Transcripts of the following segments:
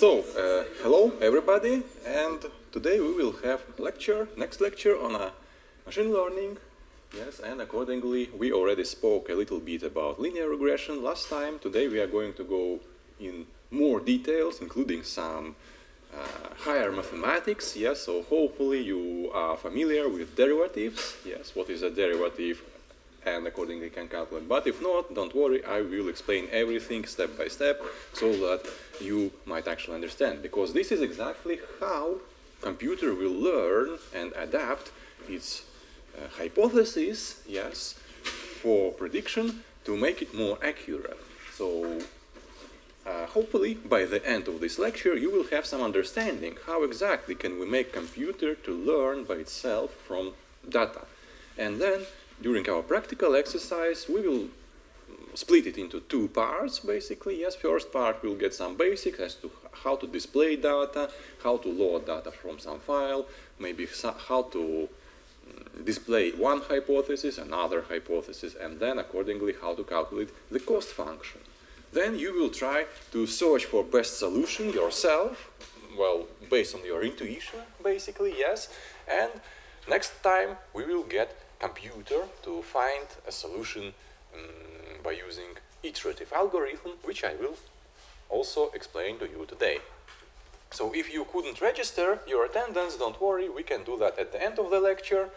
Hello everybody, and today we will have next lecture on machine learning. Yes, and accordingly we already spoke a little bit about linear regression last time. Today we are going to go in more details, including some higher mathematics. Yes, so hopefully you are familiar with derivatives. Yes, what is a derivative, and accordingly can calculate. But if not, don't worry, I will explain everything step by step so that you might actually understand, because this is exactly how computer will learn and adapt its hypothesis, yes, for prediction to make it more accurate. So hopefully by the end of this lecture you will have some understanding how exactly can we make computer to learn by itself from data. And then during our practical exercise, we will split it into two parts, basically. Yes, first part we'll get some basics as to how to display data, how to load data from some file, maybe how to display one hypothesis, another hypothesis, and then accordingly how to calculate the cost function. Then you will try to search for best solution yourself, well, based on your intuition, basically, yes. And next time we will get computer to find a solution by using iterative algorithm, which I will also explain to you today. So if you couldn't register your attendance, don't worry, we can do that at the end of the lecture.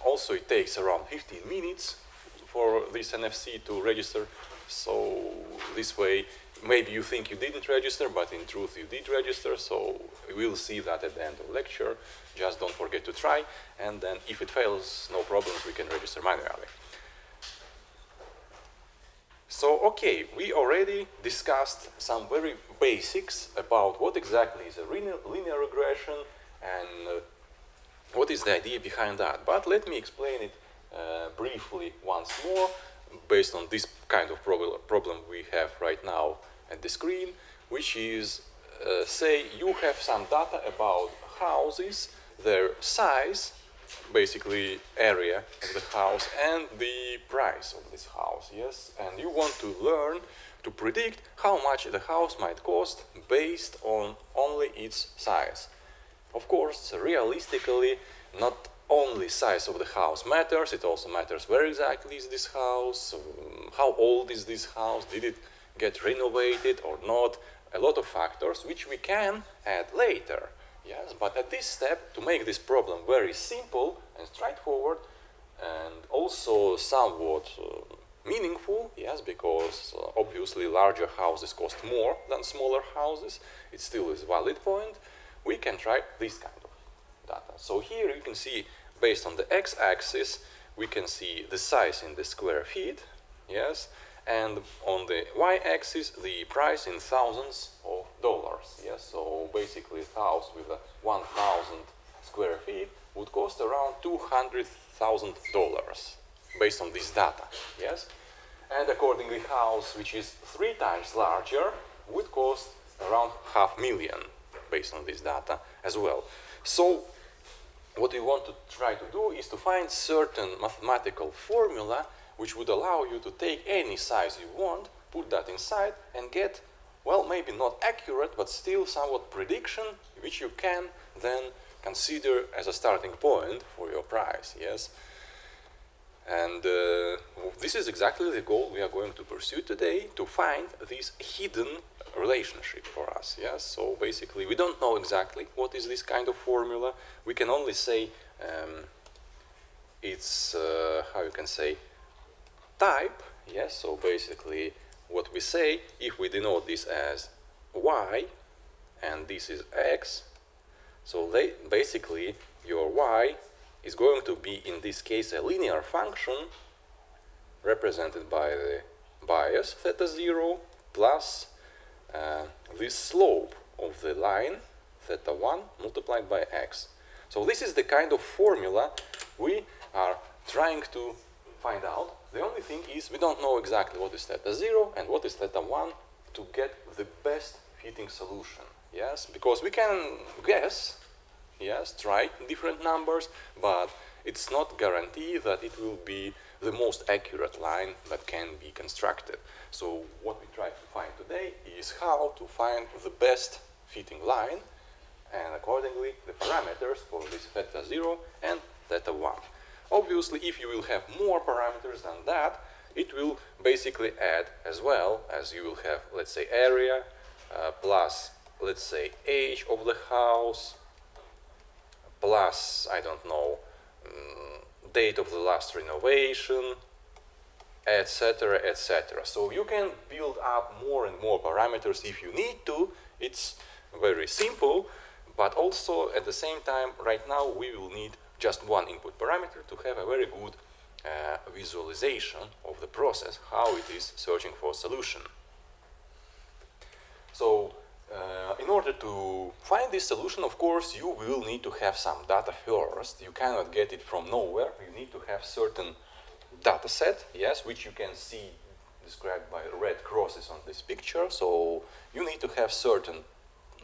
Also it takes around 15 minutes for this NFC to register, so this way maybe you think you didn't register, but in truth you did register, so we'll see that at the end of the lecture. Just don't forget to try, and then if it fails, no problems, we can register manually. So, okay, we already discussed some very basics about what exactly is a linear regression and what is the idea behind that. But let me explain it briefly once more, based on this kind of problem we have right now at the screen, which is, say you have some data about houses, their size, basically area of the house, and the price of this house, yes, and you want to learn to predict how much the house might cost based on only its size. Of course, realistically, not only size of the house matters, it also matters where exactly is this house, how old is this house, did it get renovated or not, a lot of factors which we can add later. Yes, but at this step, to make this problem very simple and straightforward and also somewhat meaningful, yes, because obviously larger houses cost more than smaller houses, it still is a valid point, we can try this kind of data. So here you can see, based on the x-axis, we can see the size in the square feet, yes, and on the y-axis the price in thousands of dollars, yes. So basically a house with 1,000 square feet would cost around $200,000 based on this data, yes. And accordingly, house which is 3 times larger would cost around $500,000 based on this data as well. So what we want to try to do is to find certain mathematical formula which would allow you to take any size you want, put that inside, and get, well, maybe not accurate, but still somewhat prediction, which you can then consider as a starting point for your price, yes? And this is exactly the goal we are going to pursue today, to find this hidden relationship for us, yes? So basically, we don't know exactly what is this kind of formula. We can only say it's, how you can say, type, yes, so basically what we say, if we denote this as y and this is x, so basically your y is going to be in this case a linear function represented by the bias theta 0 plus this slope of the line theta 1 multiplied by x. So this is the kind of formula we are trying to find out. The only thing is we don't know exactly what is theta 0 and what is theta 1 to get the best fitting solution, yes, because we can guess, yes, try different numbers, but it's not guaranteed that it will be the most accurate line that can be constructed. So what we try to find today is how to find the best fitting line, and accordingly the parameters for this theta 0 and theta 1. Obviously, if you will have more parameters than that, it will basically add as well, as you will have, let's say, area plus, let's say, age of the house plus, I don't know, date of the last renovation, etc., etc. So you can build up more and more parameters if you need to. It's very simple, but also at the same time, right now we will need just one input parameter to have a very good visualization of the process, how it is searching for a solution. So in order to find this solution, of course, you will need to have some data first. You cannot get it from nowhere. You need to have certain data set, yes, which you can see described by red crosses on this picture. So you need to have certain,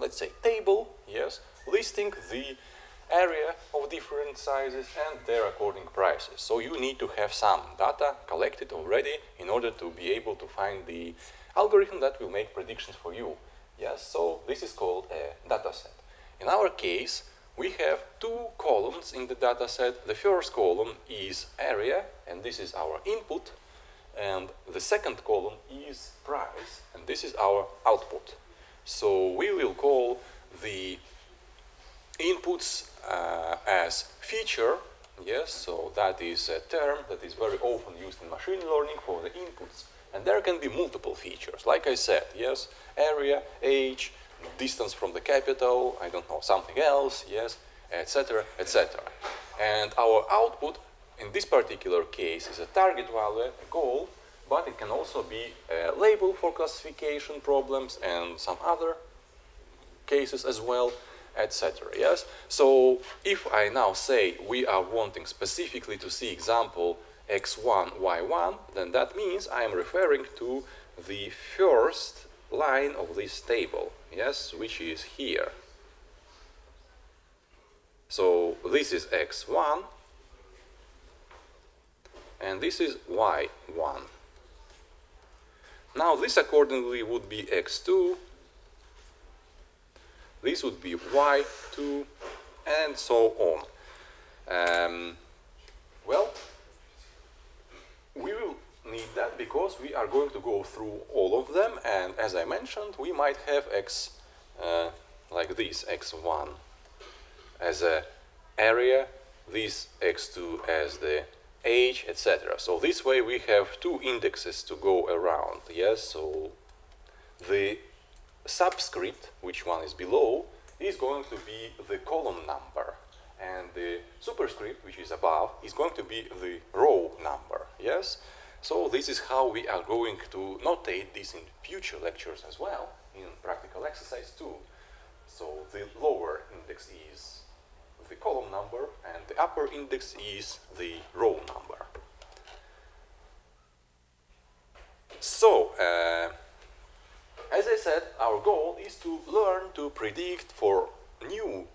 let's say, table, yes, listing the area of different sizes and their according prices. So you need to have some data collected already in order to be able to find the algorithm that will make predictions for you. Yes, so this is called a data set. In our case, we have two columns in the data set. The first column is area, and this is our input, and the second column is price, and this is our output. So we will call the inputs as feature, yes, so that is a term that is very often used in machine learning for the inputs. And there can be multiple features, like I said, yes, area, age, distance from the capital, I don't know, something else, yes, etc., etc. And our output, in this particular case, is a target value, a goal, but it can also be a label for classification problems and some other cases as well, etc. Yes. So if I now say we are wanting specifically to see example x1, y1, then that means I am referring to the first line of this table, yes, which is here. So this is x1 and this is y1. Now this accordingly would be x2, this would be y2, and so on. Well, we will need that because we are going to go through all of them, and as I mentioned, we might have x like this, x1 as a area, this x2 as the age, etc. So this way we have two indexes to go around, yes, so the subscript, which one is below, is going to be the column number, and the superscript, which is above, is going to be the row number, yes? So this is how we are going to notate this in future lectures as well, in practical exercise 2. So the lower index is the column number, and the upper index is the row number. So, as I said, our goal is to learn to predict for new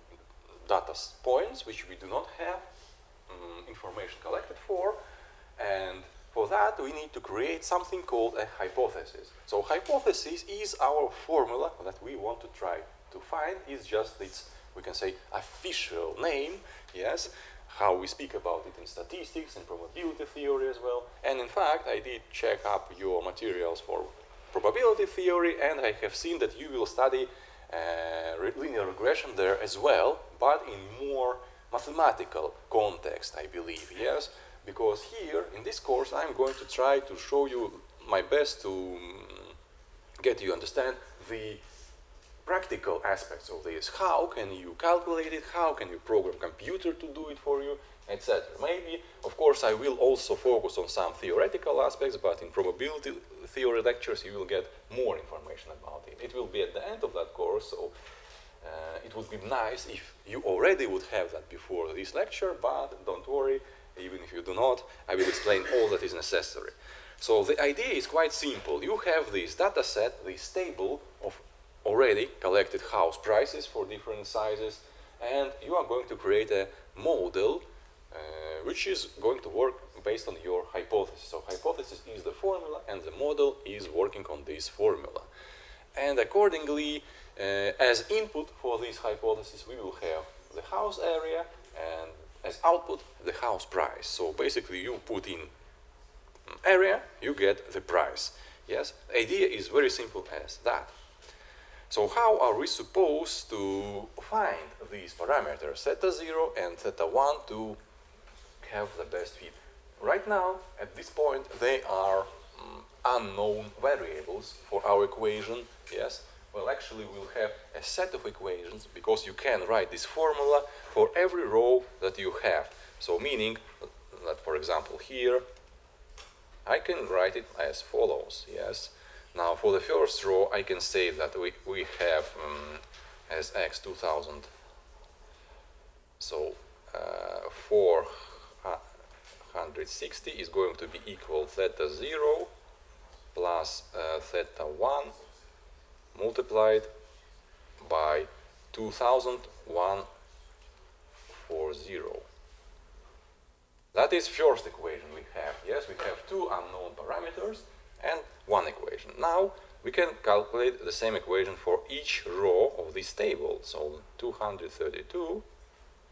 data points which we do not have information collected for, and for that we need to create something called a hypothesis. So hypothesis is our formula that we want to try to find. It's just its, we can say, official name, yes, how we speak about it in statistics and probability theory as well. And in fact, I did check up your materials for probability theory, and I have seen that you will study linear regression there as well, but in more mathematical context, I believe, yes, because here in this course I'm going to try to show you my best to get you understand the practical aspects of this. How can you calculate it? How can you program computer to do it for you, etc. Maybe, of course, I will also focus on some theoretical aspects, but in probability theory lectures you will get more information about it. It will be at the end of that course, so it would be nice if you already would have that before this lecture, but don't worry, even if you do not, I will explain all that is necessary. So the idea is quite simple. You have this data set, this table of already collected house prices for different sizes, and you are going to create a model which is going to work based on your hypothesis. So hypothesis is the formula, and the model is working on this formula. And accordingly, as input for this hypothesis, we will have the house area, and as output, the house price. So basically, you put in area, you get the price. Yes, the idea is very simple as that. So how are we supposed to find these parameters, theta 0 and theta 1, to have the best fit? Right now, at this point, they are unknown variables for our equation. Yes, well, actually, we'll have a set of equations because you can write this formula for every row that you have. So meaning that, for example, here, I can write it as follows. Yes. Now, for the first row, I can say that we have as x 2000. So 460 is going to be equal theta 0 plus theta 1 multiplied by 2140. That is first equation we have. Yes, we have two unknown parameters and one equation. Now we can calculate the same equation for each row of this table. So 232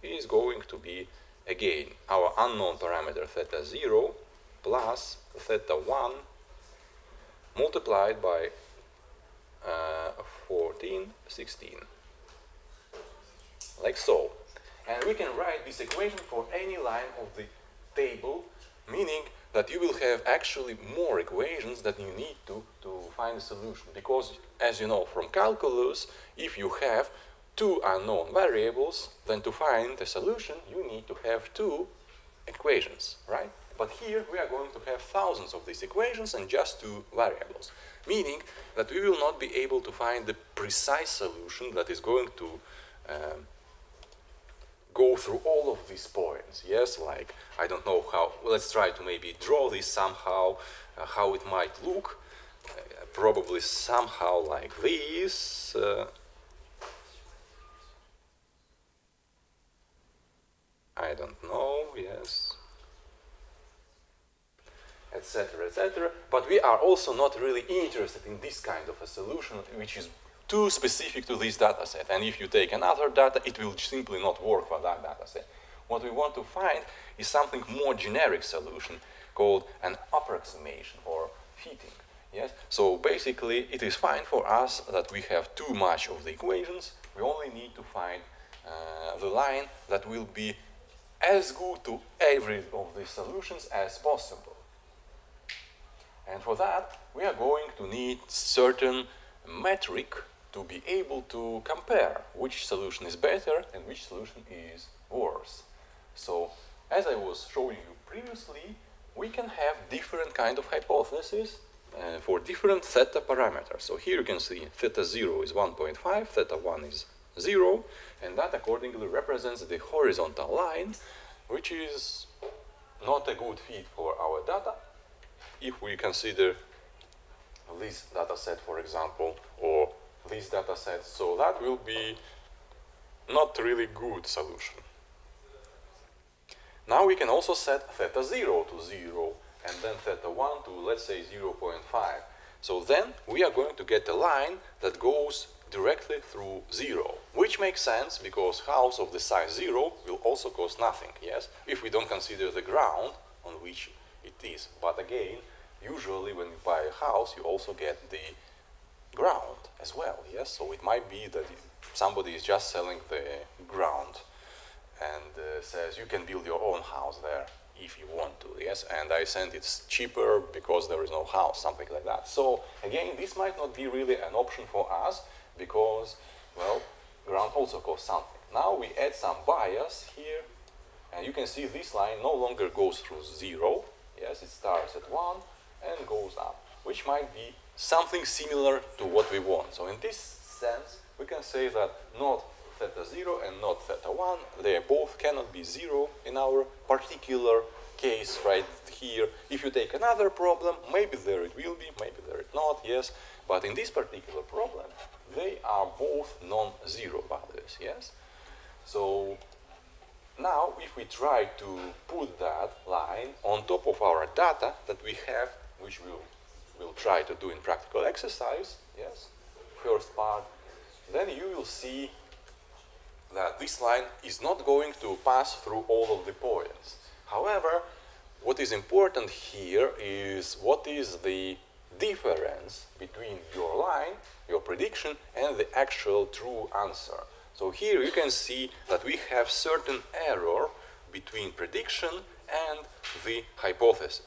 is going to be again our unknown parameter theta 0 plus theta 1 multiplied by 1416, like so. And we can write this equation for any line of the table, meaning that you will have actually more equations that you need to find a solution. Because, as you know from calculus, if you have two unknown variables, then to find a solution, you need to have two equations, right? But here we are going to have thousands of these equations and just two variables, meaning that we will not be able to find the precise solution that is going to go through all of these points. Yes, like, I don't know how, let's try to maybe draw this somehow, how it might look, probably somehow like this. I don't know, yes, etc., etc. But we are also not really interested in this kind of a solution, which is too specific to this data set. And if you take another data, it will simply not work for that data set. What we want to find is something more generic solution called an approximation or fitting. Yes? So basically, it is fine for us that we have too much of the equations. We only need to find the line that will be as good to every of the solutions as possible. And for that, we are going to need certain metric to be able to compare which solution is better and which solution is worse. So, as I was showing you previously, we can have different kind of hypotheses for different theta parameters. So here you can see theta 0 is 1.5, theta 1 is 0, and that accordingly represents the horizontal line, which is not a good fit for our data. If we consider this data set, for example, or this data set, so that will be not really good solution. Now we can also set theta 0 to 0 and then theta 1 to, let's say, 0.5. So then we are going to get a line that goes directly through 0, which makes sense because house of the size 0 will also cost nothing, yes, if we don't consider the ground on which it is. But again, usually when you buy a house, you also get the ground as well, yes? So it might be that somebody is just selling the ground and says you can build your own house there if you want to, yes? And I said it's cheaper because there is no house, something like that. So again, this might not be really an option for us because, well, ground also costs something. Now we add some bias here, and you can see this line no longer goes through 0, yes? It starts at 1 and goes up, which might be something similar to what we want. So in this sense, we can say that not theta 0 and not theta 1, they both cannot be 0 in our particular case right here. If you take another problem, maybe there it will be, maybe there it not, yes. But in this particular problem, they are both non-zero values, yes. So now if we try to put that line on top of our data that we have, which we'll try to do in practical exercise, yes, first part, then you will see that this line is not going to pass through all of the points. However, what is important here is what is the difference between your line, your prediction, and the actual true answer. So here you can see that we have certain error between prediction and the hypothesis,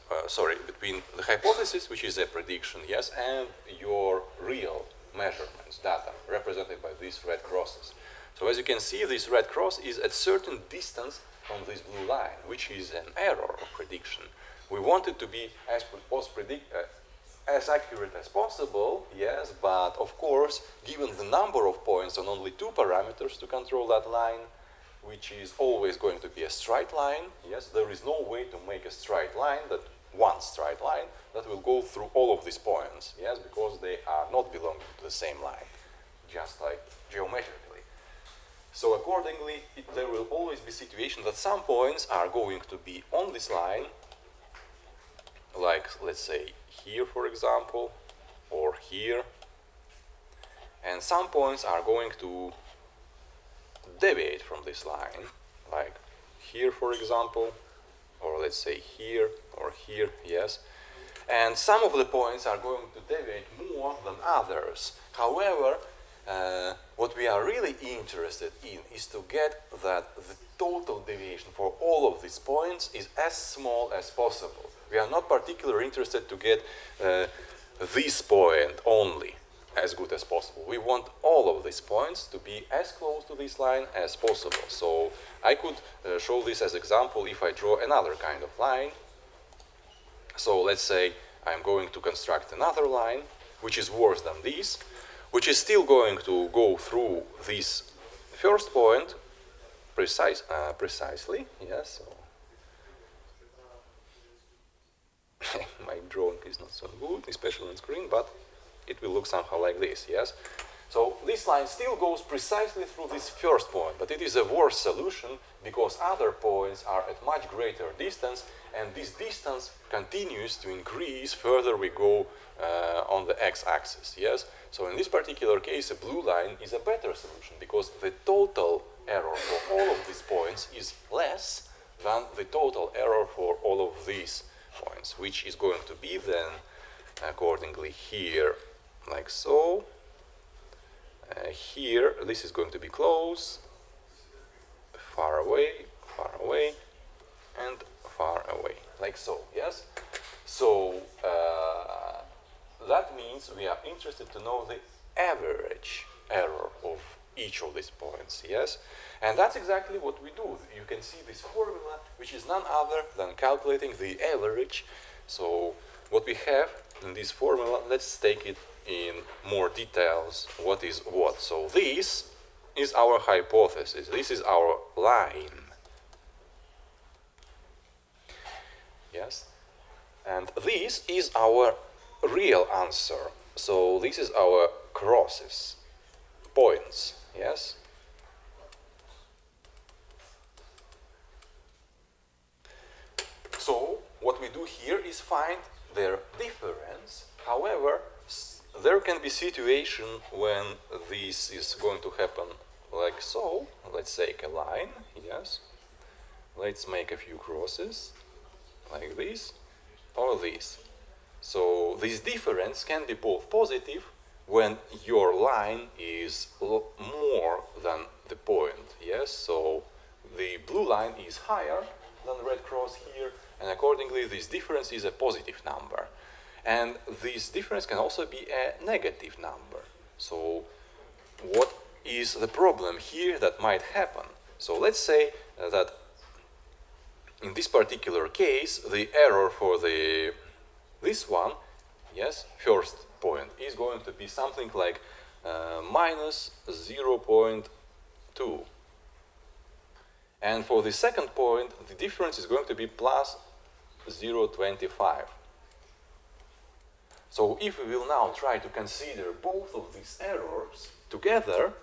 between the hypothesis, which is a prediction, yes, and your real measurements, data, represented by these red crosses. So as you can see, this red cross is at certain distance from this blue line, which is an error of prediction. We want it to be as accurate as possible, yes, but of course, given the number of points and only two parameters to control that line, which is always going to be a straight line, yes, there is no way to make a straight line, one straight line, that will go through all of these points, yes, because they are not belonging to the same line, just like geometrically. So accordingly, there will always be situations that some points are going to be on this line, like let's say here, for example, or here, and some points are going to deviate from this line, like here, for example, or let's say here or here, yes, and some of the points are going to deviate more than others. However, what we are really interested in is to get that the total deviation for all of these points is as small as possible. We are not particularly interested to get this point only as good as possible. We want all of these points to be as close to this line as possible. So I could show this as example if I draw another kind of line. So let's say I'm going to construct another line, which is worse than this, which is still going to go through this first point precisely, yes. So my drawing is not so good, especially on screen, but it will look somehow like this, yes. So this line still goes precisely through this first point, but it is a worse solution because other points are at much greater distance, and this distance continues to increase further we go on the x-axis, yes. So in this particular case, a blue line is a better solution because the total error for all of these points is less than the total error for all of these points, which is going to be then accordingly here like so. Here this is going to be close, far away, and far away, like so, yes? So that means we are interested to know the average error of each of these points, yes? And that's exactly what we do. You can see this formula, which is none other than calculating the average. So what we have in this formula, let's take it in more details, what is what. So this is our hypothesis, this is our line, yes, and this is our real answer. So this is our crosses, points, yes. So what we do here is find their difference. However, there can be situation when this is going to happen like so. Let's take a line, yes. Let's make a few crosses, like this, or this. So this difference can be both positive when your line is more than the point, yes. So the blue line is higher than the red cross here, and accordingly this difference is a positive number. And this difference can also be a negative number. So what is the problem here that might happen? So let's say that in this particular case, the error for this one, yes, first point, is going to be something like minus 0.2. And for the second point, the difference is going to be plus 0.25. So if we will now try to consider both of these errors together,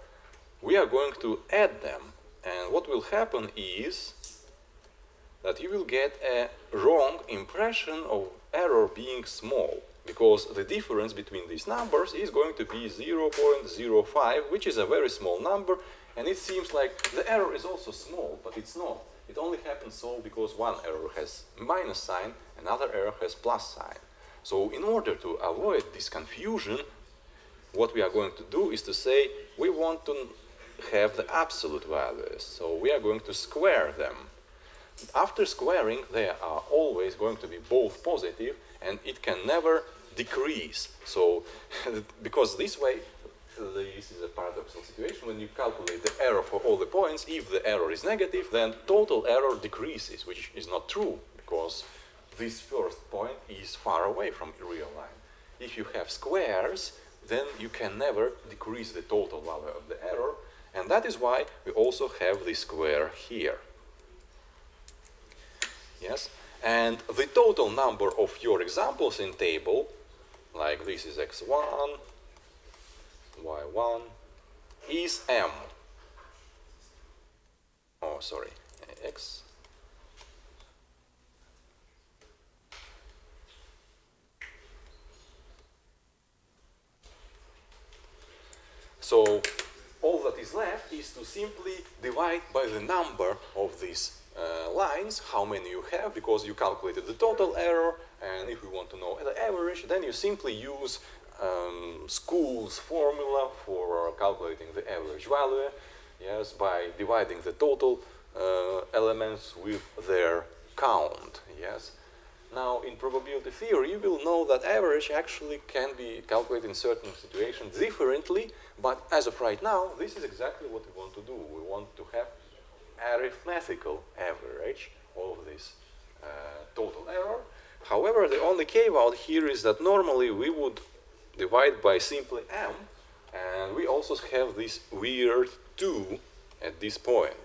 we are going to add them. And what will happen is that you will get a wrong impression of error being small. because the difference between these numbers is going to be 0.05, which is a very small number, and it seems like the error is also small, but it's not. It only happens so because one error has minus sign, another error has plus sign. So in order to avoid this confusion, what we are going to do is to say we want to have the absolute values, so we are going to square them. After squaring, they are always going to be both positive, and it can never decrease. So, because this way, this is a paradoxical situation. When you calculate the error for all the points, if the error is negative, then total error decreases, which is not true, because this first point is far away from the real line. If you have squares, then you can never decrease the total value of the error, and that is why we also have this square here. Yes, and the total number of your examples in table, like this is x1, y1, is m. Oh, sorry, x. So all that is left is to simply divide by the number of these lines, how many you have, because you calculated the total error, and if you want to know the average, then you simply use school's formula for calculating the average value, yes, by dividing the total elements with their count, yes. Now, in probability theory, you will know that average actually can be calculated in certain situations differently, but as of right now, this is exactly what we want to do. We want to have arithmetical average of this total error. However, the only caveat here is that normally we would divide by simply m, and we also have this weird 2 at this point.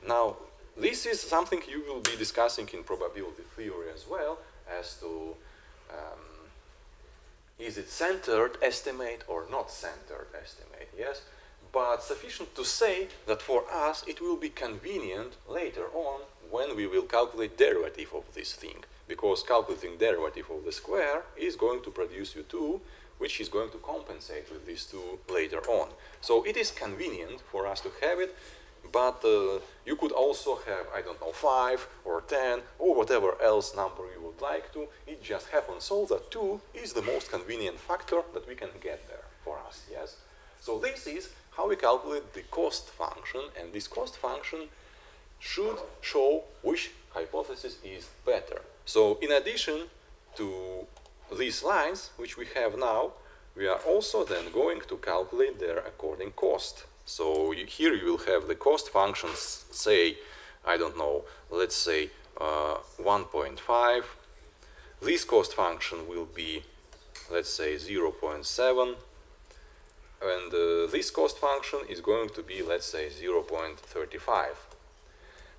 Now, this is something you will be discussing in probability theory as well, as to is it centered estimate or not centered estimate, yes? But sufficient to say that for us it will be convenient later on when we will calculate derivative of this thing, because calculating derivative of the square is going to produce you 2, which is going to compensate with these 2 later on. So it is convenient for us to have it, but you could also have, I don't know, 5 or 10 or whatever else number you would like to. It just happens so that 2 is the most convenient factor that we can get there for us, yes? So this is how we calculate the cost function, and this cost function should show which hypothesis is better. So in addition to these lines, which we have now, we are also then going to calculate their according cost. So here you will have the cost functions, say, I don't know, let's say 1.5. This cost function will be, let's say, 0.7. And this cost function is going to be, let's say, 0.35.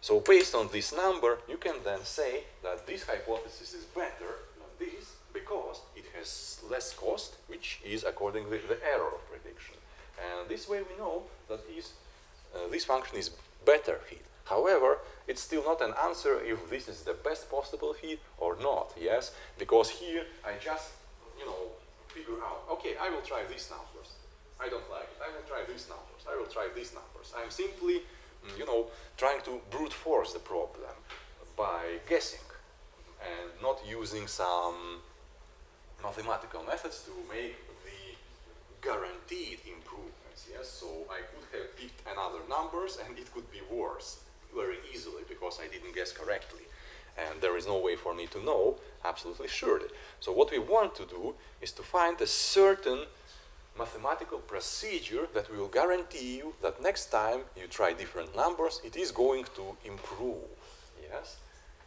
So based on this number, you can then say that this hypothesis is better than this because it has less cost, which is accordingly the error of prediction. And this way we know that this function is better fit. However, it's still not an answer if this is the best possible fit or not, yes? Because here I just, figure out, okay, I will try these numbers. I don't like it. I will try these numbers. I will try these numbers. I'm simply, trying to brute force the problem by guessing and not using some mathematical methods to make the guaranteed improvements, yes? So I could have picked another numbers and it could be worse very easily because I didn't guess correctly. And there is no way for me to know absolutely surely. So what we want to do is to find a certain mathematical procedure that will guarantee you that next time you try different numbers, it is going to improve, yes?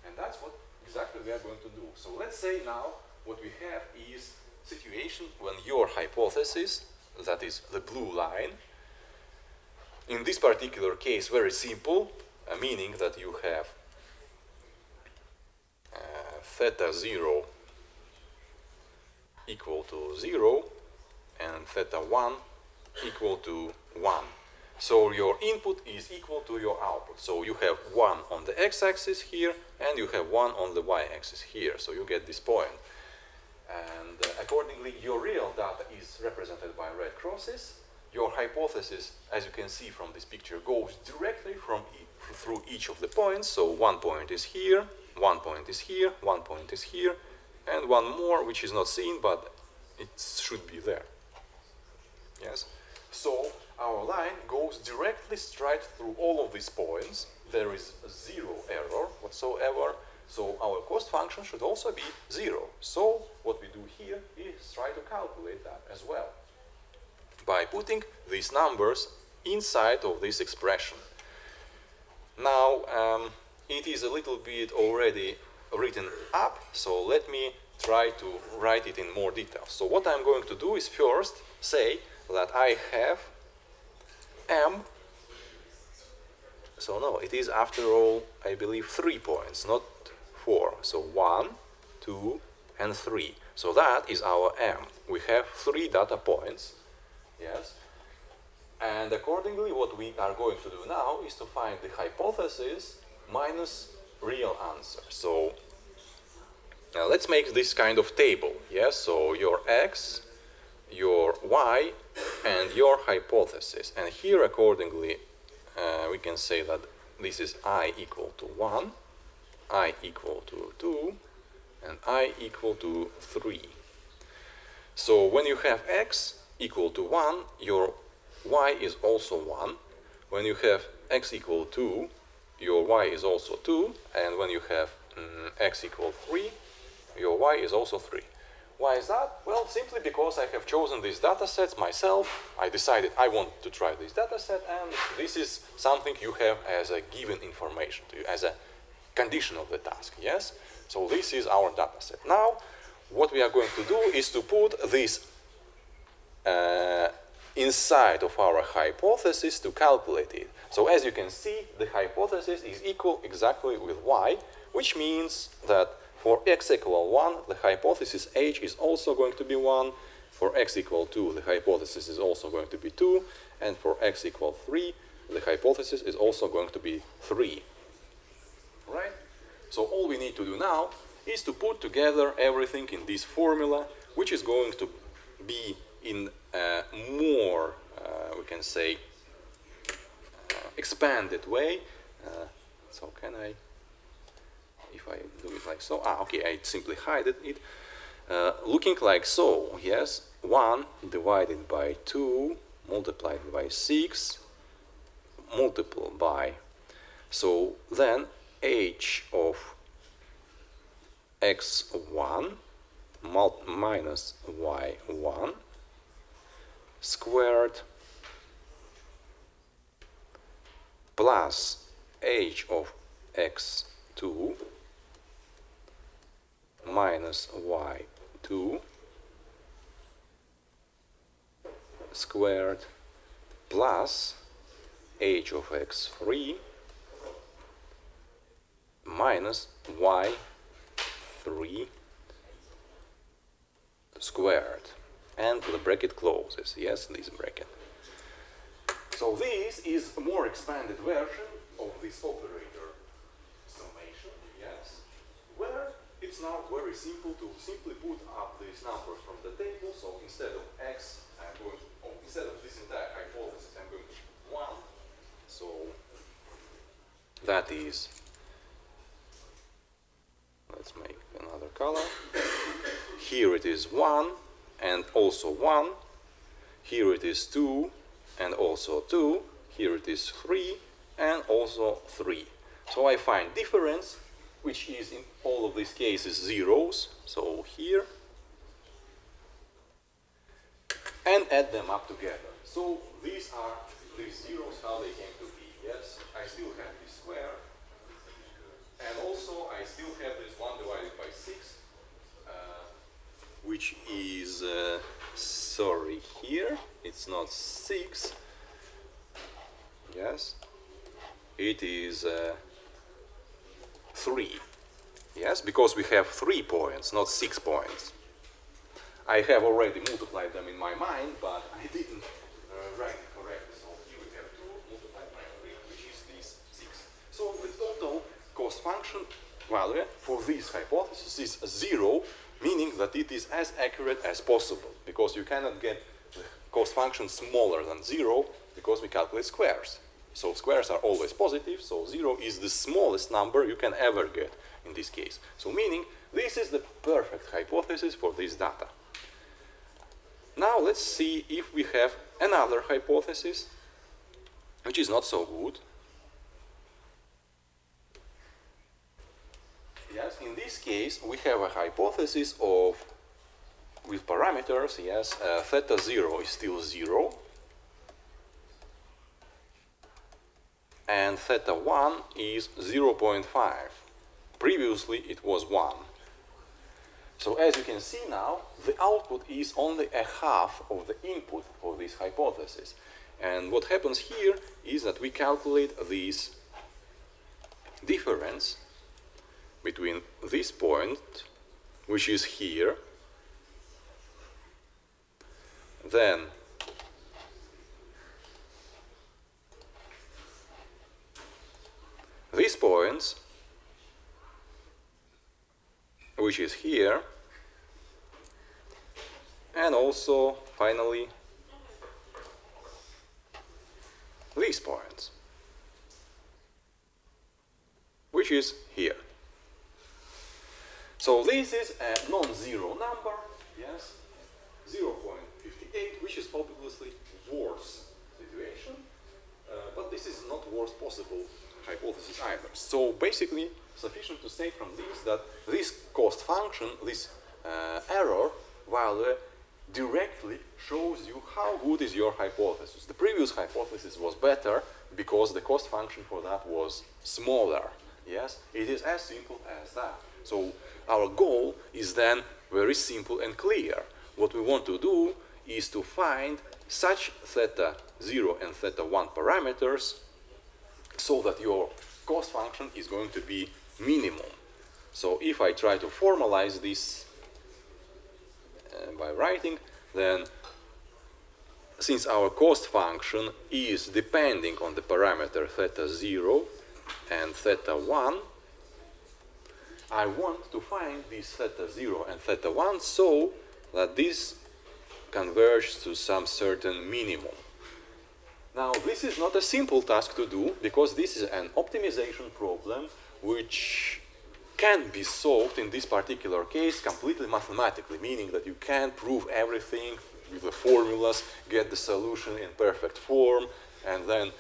And that's what exactly we are going to do. So let's say now what we have is situation when your hypothesis, that is the blue line, in this particular case very simple, meaning that you have theta 0 equal to 0 and theta 1 equal to 1. So your input is equal to your output. So you have 1 on the x-axis here and you have 1 on the y-axis here. So you get this point. And accordingly, your real data is represented by red crosses. Your hypothesis, as you can see from this picture, goes directly through each of the points. So one point is here, one point is here, one point is here, and one more which is not seen, but it should be there. Yes. So our line goes directly straight through all of these points. There is zero error whatsoever. So our cost function should also be 0. So what we do here is try to calculate that as well by putting these numbers inside of this expression. Now it is a little bit already written up, so let me try to write it in more detail. So what I'm going to do is first say that I have m. So no, it is after all, I believe, 3 points, not 4. So 1, 2, and 3. So that is our m. We have 3 data points. Yes. And accordingly, what we are going to do now is to find the hypothesis minus real answer. So let's make this kind of table. Yes. So your x, your y, and your hypothesis. And here, accordingly, we can say that this is I equal to 1, I equal to 2, and I equal to 3. So when you have x equal to 1, your y is also 1. When you have x equal 2, your y is also 2. And when you have x equal 3, your y is also 3. Why is that? Well, simply because I have chosen these data sets myself. I decided I want to try this data set, and this is something you have as a given information to you, as a condition of the task, yes? So this is our data set. Now, what we are going to do is to put this inside of our hypothesis to calculate it. So as you can see, the hypothesis is equal exactly with y, which means that for x equal 1, the hypothesis h is also going to be 1. For x equal 2, the hypothesis is also going to be 2. And for x equal 3, the hypothesis is also going to be 3. Right? So all we need to do now is to put together everything in this formula, which is going to be in a more, we can say, expanded way. So can I, if I do it like so, okay, I simply hide it. Looking like so, yes, 1 divided by 2 multiplied by 6 multiplied by, so then h of x1 minus y1 squared plus h of x2 minus y2 squared plus h of x3 minus y3 squared, and the bracket closes, yes, this bracket. So this is a more expanded version of this operator summation, yes, where it's now very simple to simply put up these numbers from the table. So instead of x, I'm going to, instead of this entire hypothesis, I'm going to put 1. So that is, let's make another color. Here it is 1 and also 1. Here it is 2 and also 2. Here it is 3 and also 3. So I find difference, which is in all of these cases zeros. So here, and add them up together. So these are these zeros, how they came to be. Yes, I still have this square, and also I still have this 1 divided by 6, which is, sorry, here, it's not 6, yes, it is 3, yes, because we have 3 points, not 6 points. I have already multiplied them in my mind, but I didn't write it correctly. So here we have 2 multiplied by 3, which is this 6. So the total cost function value for this hypothesis is 0, meaning that it is as accurate as possible, because you cannot get the cost function smaller than 0 because we calculate squares. So squares are always positive, so 0 is the smallest number you can ever get in this case. So meaning this is the perfect hypothesis for this data. Now let's see if we have another hypothesis which is not so good. Yes, in this case we have a hypothesis of with parameters, yes, theta 0 is still 0 and theta 1 is 0.5. Previously it was 1. So as you can see now, the output is only a half of the input of this hypothesis. And what happens here is that we calculate this difference between this point, which is here, then these points, which is here, and also finally these points, which is here. So this is a non-zero number, yes, 0.58, which is obviously worse situation, but this is not worst possible hypothesis either. So basically, sufficient to say from this that this cost function, this error value, directly shows you how good is your hypothesis. The previous hypothesis was better because the cost function for that was smaller. Yes, it is as simple as that. So our goal is then very simple and clear. What we want to do is to find such theta 0 and theta 1 parameters so that your cost function is going to be minimum. So if I try to formalize this by writing, then since our cost function is depending on the parameter theta 0 and theta 1, I want to find this theta 0 and theta 1 so that this converges to some certain minimum. Now, this is not a simple task to do because this is an optimization problem which can be solved in this particular case completely mathematically, meaning that you can prove everything with the formulas, get the solution in perfect form, and then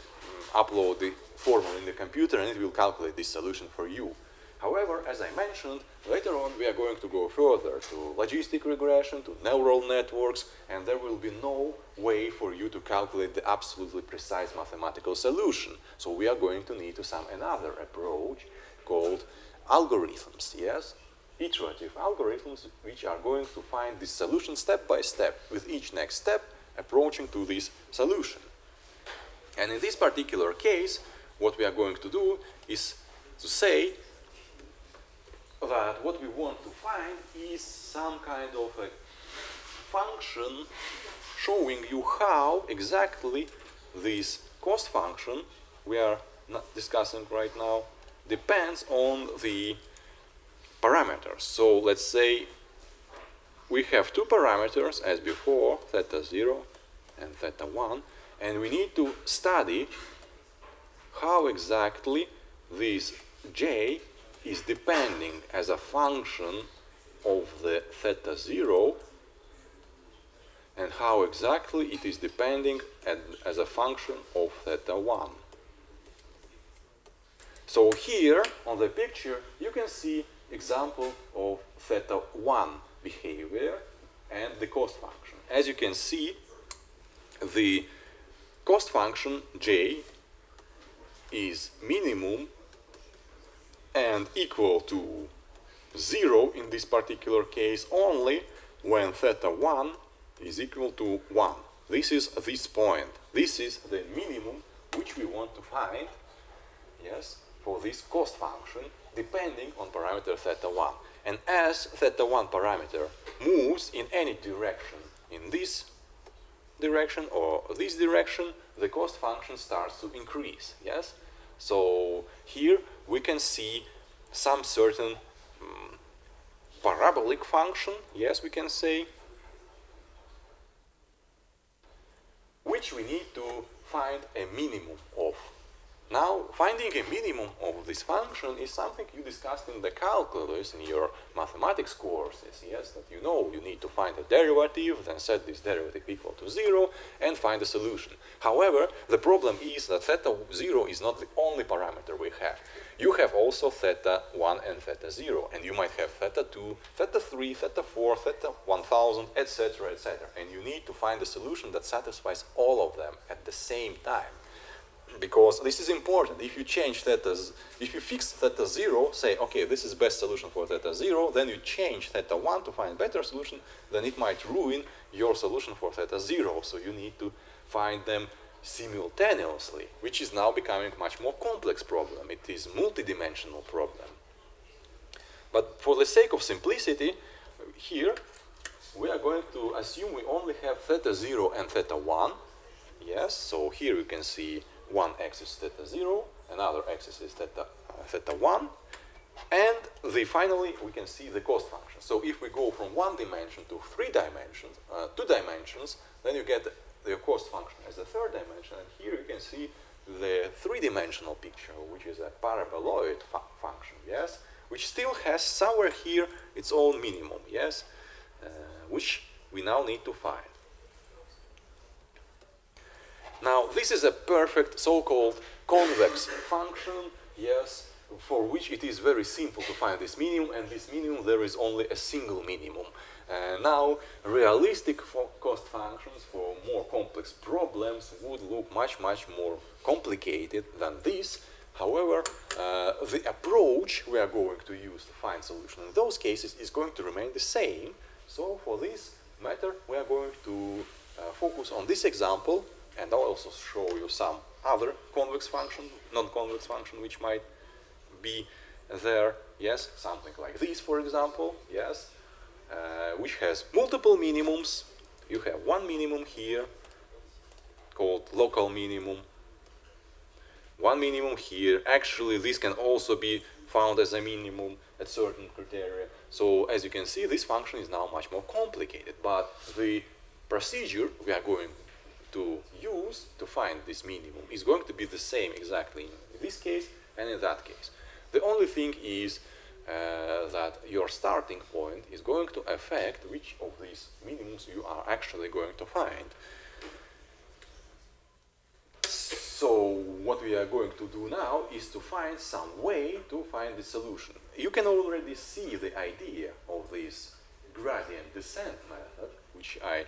upload the formula in the computer and it will calculate this solution for you. However, as I mentioned, later on we are going to go further to logistic regression, to neural networks, and there will be no way for you to calculate the absolutely precise mathematical solution. So we are going to need to some another approach called algorithms, yes? Iterative algorithms which are going to find this solution step by step, with each next step approaching to this solution. And in this particular case, what we are going to do is to say that what we want to find is some kind of a function showing you how exactly this cost function we are not discussing right now depends on the parameters. So let's say we have two parameters as before, theta 0 and theta 1, and we need to study how exactly this j is depending as a function of the theta 0 and how exactly it is depending as a function of theta 1. So here on the picture you can see example of theta 1 behavior and the cost function. As you can see, the cost function j is minimum and equal to 0 in this particular case only when theta 1 is equal to 1. This is this point. This is the minimum which we want to find, yes, for this cost function depending on parameter theta 1. And as theta 1 parameter moves in any direction, in this direction or this direction, the cost function starts to increase, yes? So here we can see some certain parabolic function, yes, we can say, which we need to find a minimum of. Now, finding a minimum of this function is something you discussed in the calculus in your mathematics courses, yes, that you know you need to find a derivative, then set this derivative equal to 0, and find a solution. However, the problem is that theta 0 is not the only parameter we have. You have also theta 1 and theta 0, and you might have theta 2, theta 3, theta 4, theta 1000, etc., etc. And you need to find a solution that satisfies all of them at the same time. Because this is important. If you change thetas, if you fix theta 0, say, okay, this is best solution for theta 0, then you change theta 1 to find better solution, then it might ruin your solution for theta 0. So you need to find them simultaneously, which is now becoming a much more complex problem. It is multidimensional problem. But for the sake of simplicity, here we are going to assume we only have theta 0 and theta 1. Yes, so here you can see one axis theta 0, another axis is theta 1, and finally we can see the cost function. So if we go from 1 dimension to 3 dimensions, 2 dimensions, then you get the cost function as the third dimension, and here you can see the three-dimensional picture, which is a paraboloid function, yes, which still has somewhere here its own minimum, yes, which we now need to find. Now, this is a perfect so-called convex function, yes, for which it is very simple to find this minimum, and this minimum there is only a single minimum. Now, realistic cost functions for more complex problems would look much more complicated than this. However, the approach we are going to use to find solution in those cases is going to remain the same. So for this matter, we are going to focus on this example, and I'll also show you some other convex function, non-convex function, which might be there, yes, something like this, for example, yes, which has multiple minimums. You have one minimum here, called local minimum, one minimum here. Actually, this can also be found as a minimum at certain criteria. So, as you can see, this function is now much more complicated, but the procedure we are going to use to find this minimum is going to be the same exactly in this case and in that case. The only thing is that your starting point is going to affect which of these minimums you are actually going to find. So what we are going to do now is to find some way to find the solution. You can already see the idea of this gradient descent method, which I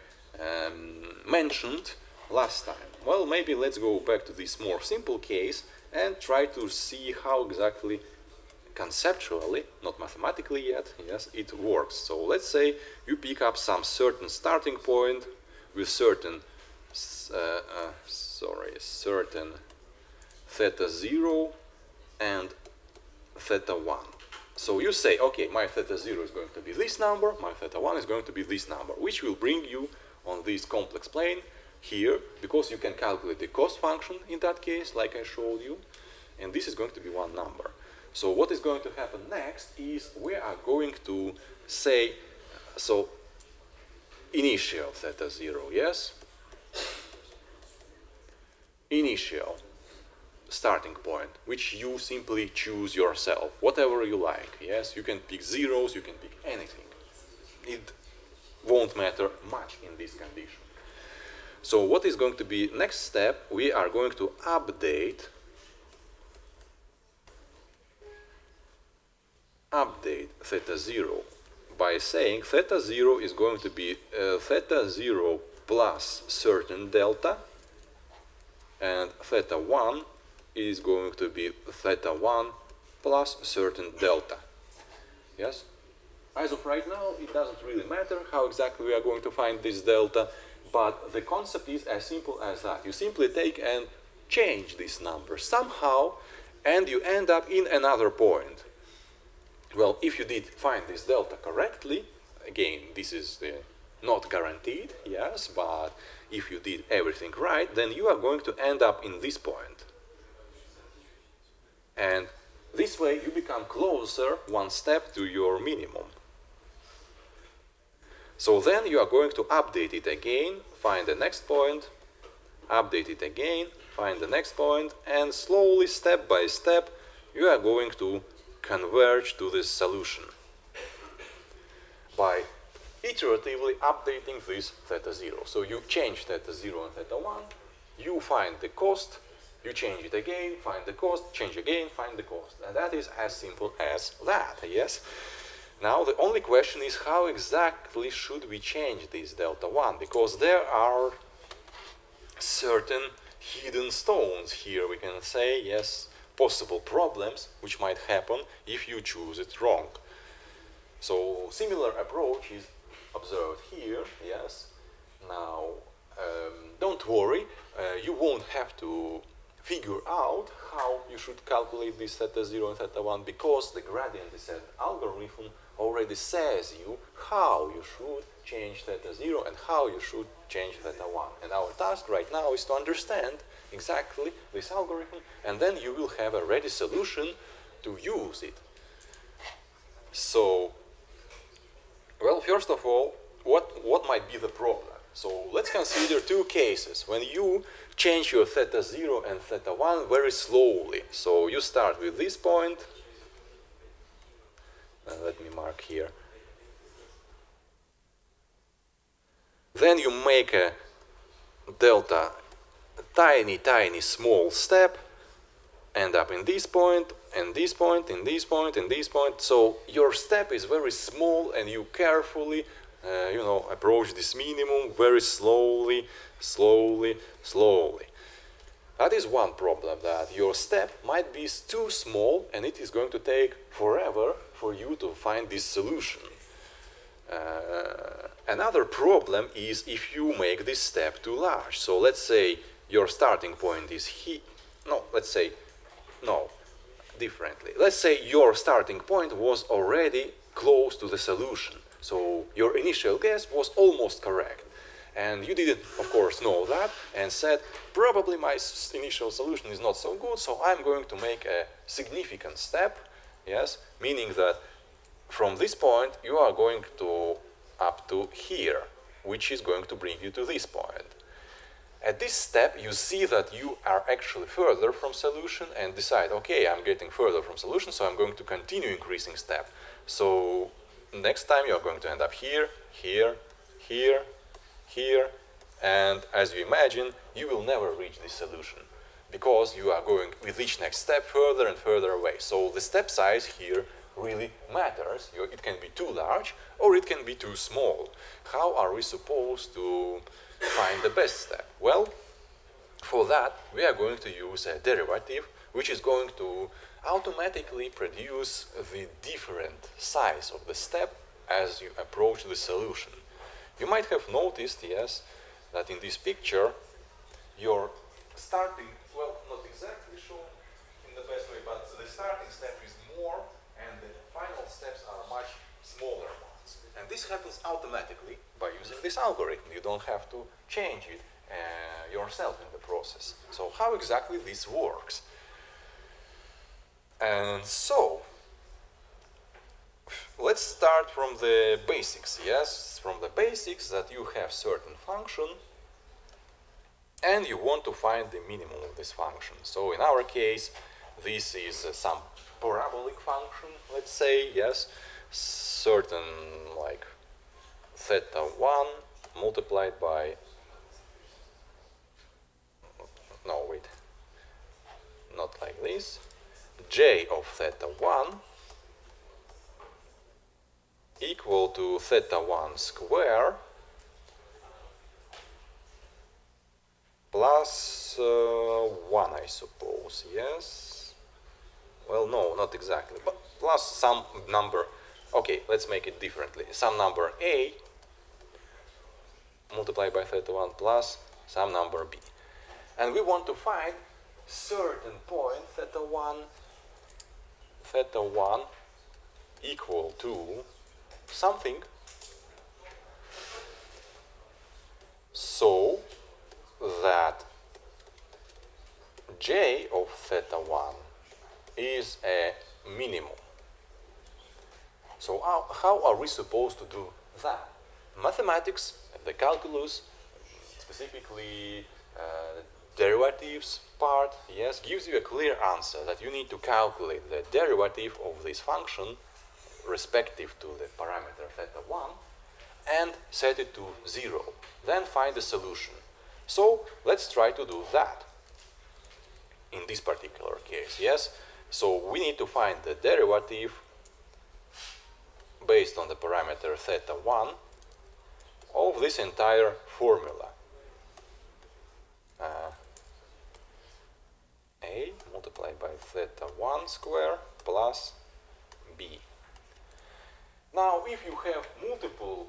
mentioned last time. Well, maybe let's go back to this more simple case and try to see how exactly conceptually, not mathematically yet, yes, it works. So let's say you pick up some certain starting point with certain certain theta 0 and theta 1. So you say, okay, my theta 0 is going to be this number, my theta 1 is going to be this number, which will bring you on this complex plane here, because you can calculate the cost function in that case, like I showed you, and this is going to be one number. So what is going to happen next is we are going to say, so initial theta 0, yes? Initial starting point, which you simply choose yourself, whatever you like, yes? You can pick zeros, you can pick anything. It won't matter much in this condition. So what is going to be next step? We are going to update theta 0 by saying theta 0 is going to be theta 0 plus certain delta, and theta 1 is going to be theta 1 plus certain delta. Yes? As of right now, it doesn't really matter how exactly we are going to find this delta, but the concept is as simple as that. You simply take and change this number somehow, and you end up in another point. Well, if you did find this delta correctly, again, this is not guaranteed, yes, but if you did everything right, then you are going to end up in this point. And this way you become closer one step to your minimum. So then you are going to update it again, find the next point, update it again, find the next point, and slowly, step by step, you are going to converge to this solution by iteratively updating this theta 0. So you change theta 0 and theta 1, you find the cost, you change it again, find the cost, change again, find the cost. And that is as simple as that, yes? Now the only question is how exactly should we change this delta 1, because there are certain hidden stones here, we can say, yes, possible problems which might happen if you choose it wrong. So similar approach is observed here, yes. Now don't worry, you won't have to figure out how you should calculate this theta 0 and theta 1 because the gradient descent algorithm already says you how you should change theta 0 and how you should change theta 1. And our task right now is to understand exactly this algorithm, and then you will have a ready solution to use it. So, well, first of all, what might be the problem? So let's consider two cases when you change your theta 0 and theta 1 very slowly. So you start with this point. Let me mark here. Then you make a delta, a tiny, tiny, small step, end up in this point, and this point, in this point, in this point. So your step is very small, and you carefully, approach this minimum very slowly, slowly, slowly. That is one problem, that your step might be too small, and it is going to take forever for you to find this solution. Another problem is if you make this step too large. So let's say your starting point is here. Differently. Let's say your starting point was already close to the solution. So your initial guess was almost correct. And you didn't, of course, know that and said, probably my initial solution is not so good, so I'm going to make a significant step, yes, meaning that from this point you are going to up to here, which is going to bring you to this point. At this step, you see that you are actually further from solution and decide, okay, I'm getting further from solution, so I'm going to continue increasing step. So next time you're going to end up here, here, here, here, and as you imagine, you will never reach this solution because you are going with each next step further and further away. So the step size here really matters. It can be too large or it can be too small. How are we supposed to find the best step? Well, for that we are going to use a derivative which is going to automatically produce the different size of the step as you approach the solution. You might have noticed, yes, that in this picture your starting, well, not exactly shown in the best way, but the starting step is more and the final steps are much smaller ones. And this happens automatically by using this algorithm. You don't have to change it yourself in the process. So how exactly this works? And so, let's start from the basics, yes? From the basics that you have certain function and you want to find the minimum of this function. So in our case, this is some parabolic function, let's say, yes? Certain like theta 1 multiplied by, no wait, not like this, j of theta 1 equal to theta 1 square plus 1, I suppose, yes? Well, no, not exactly, but plus some number. Okay, let's make it differently. Some number a multiplied by theta 1 plus some number b. And we want to find certain point theta 1 equal to something so that j of theta 1 is a minimum. So how are we supposed to do that? mathematics, the calculus, specifically derivatives part, yes, gives you a clear answer that you need to calculate the derivative of this function respective to the parameter theta 1 and set it to 0. Then find the solution. So let's try to do that in this particular case, yes? So we need to find the derivative based on the parameter theta 1 of this entire formula. A multiplied by theta 1 square plus B. Now, if you have multiple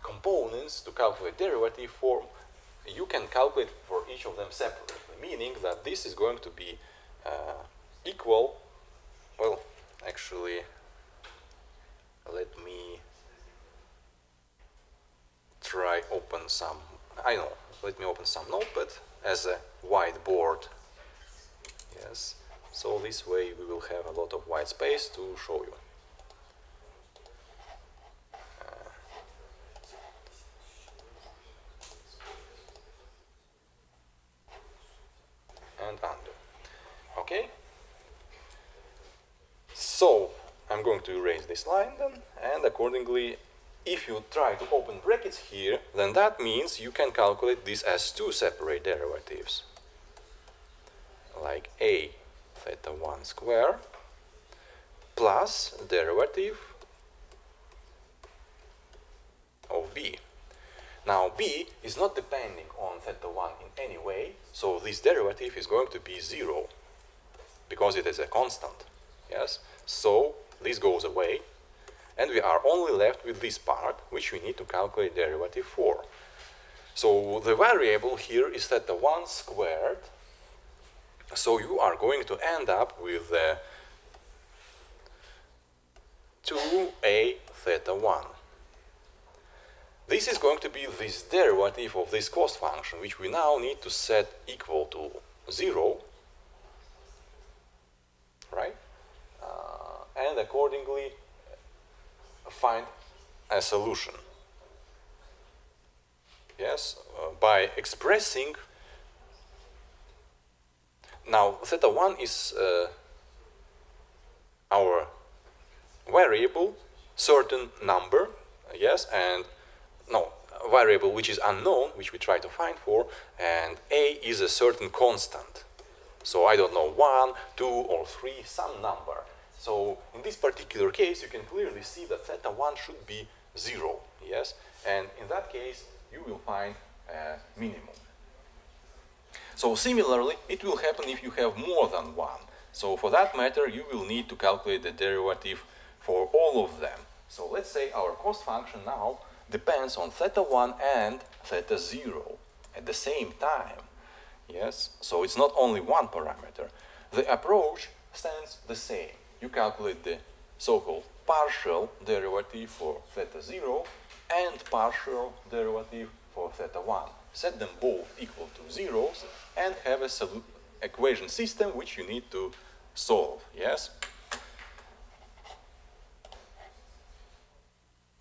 components to calculate derivative form, you can calculate for each of them separately, meaning that this is going to be equal, well, actually, let me try open some, let me open some notepad as a whiteboard. Yes, so this way we will have a lot of white space to show you. And undo. Okay. So I'm going to erase this line then, and accordingly, if you try to open brackets here, then that means you can calculate this as two separate derivatives, like A theta 1 square plus derivative of B. Now B is not depending on theta 1 in any way, so this derivative is going to be 0 because it is a constant. Yes, so this goes away and we are only left with this part which we need to calculate derivative for. So the variable here is theta 1 squared, so you are going to end up with 2a theta 1. This is going to be this derivative of this cost function, which we now need to set equal to 0, right? And accordingly find a solution. Yes, by expressing. Now, theta 1 is our variable, certain number, yes, and no, variable which is unknown, which we try to find for, and a is a certain constant. So I don't know, 1, 2, or 3, some number. So in this particular case, you can clearly see that theta 1 should be 0, yes, and in that case, you will find a minimum. So similarly, it will happen if you have more than 1. So for that matter, you will need to calculate the derivative for all of them. So let's say our cost function now depends on theta 1 and theta 0 at the same time. Yes, so it's not only one parameter. The approach stands the same. You calculate the so-called partial derivative for theta 0 and partial derivative for theta 1. Set them both equal to zeros and have a equation system which you need to solve. Yes.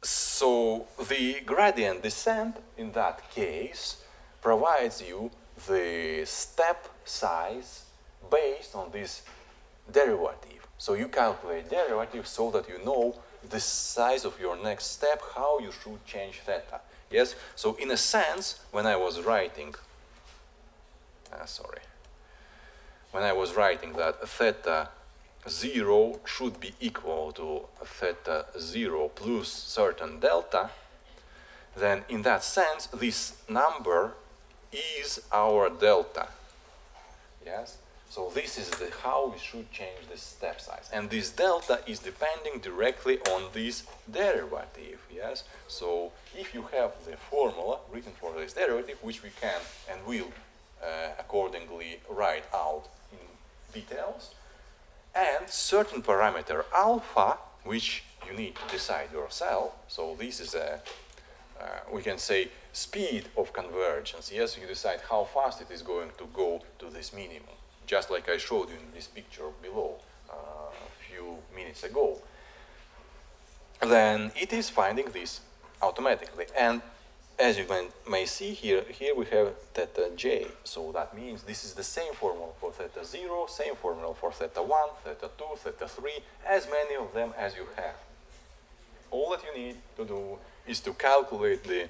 So the gradient descent in that case provides you the step size based on this derivative. So you calculate derivative so that you know the size of your next step, how you should change theta. Yes, so in a sense, when I was writing, when I was writing that theta 0 should be equal to theta 0 plus certain delta, then in that sense, this number is our delta. Yes, so this is how we should change the step size, and this delta is depending directly on this derivative. Yes, so if you have the formula written for this derivative, which we can and will accordingly write out in details, and certain parameter alpha, which you need to decide yourself. So this is a we can say speed of convergence. Yes, you decide how fast it is going to go to this minimum, just like I showed you in this picture below a few minutes ago. Then it is finding this automatically. And as you may see here we have theta j. So that means this is the same formula for theta 0, same formula for theta 1, theta 2, theta 3, as many of them as you have. All that you need to do is to calculate the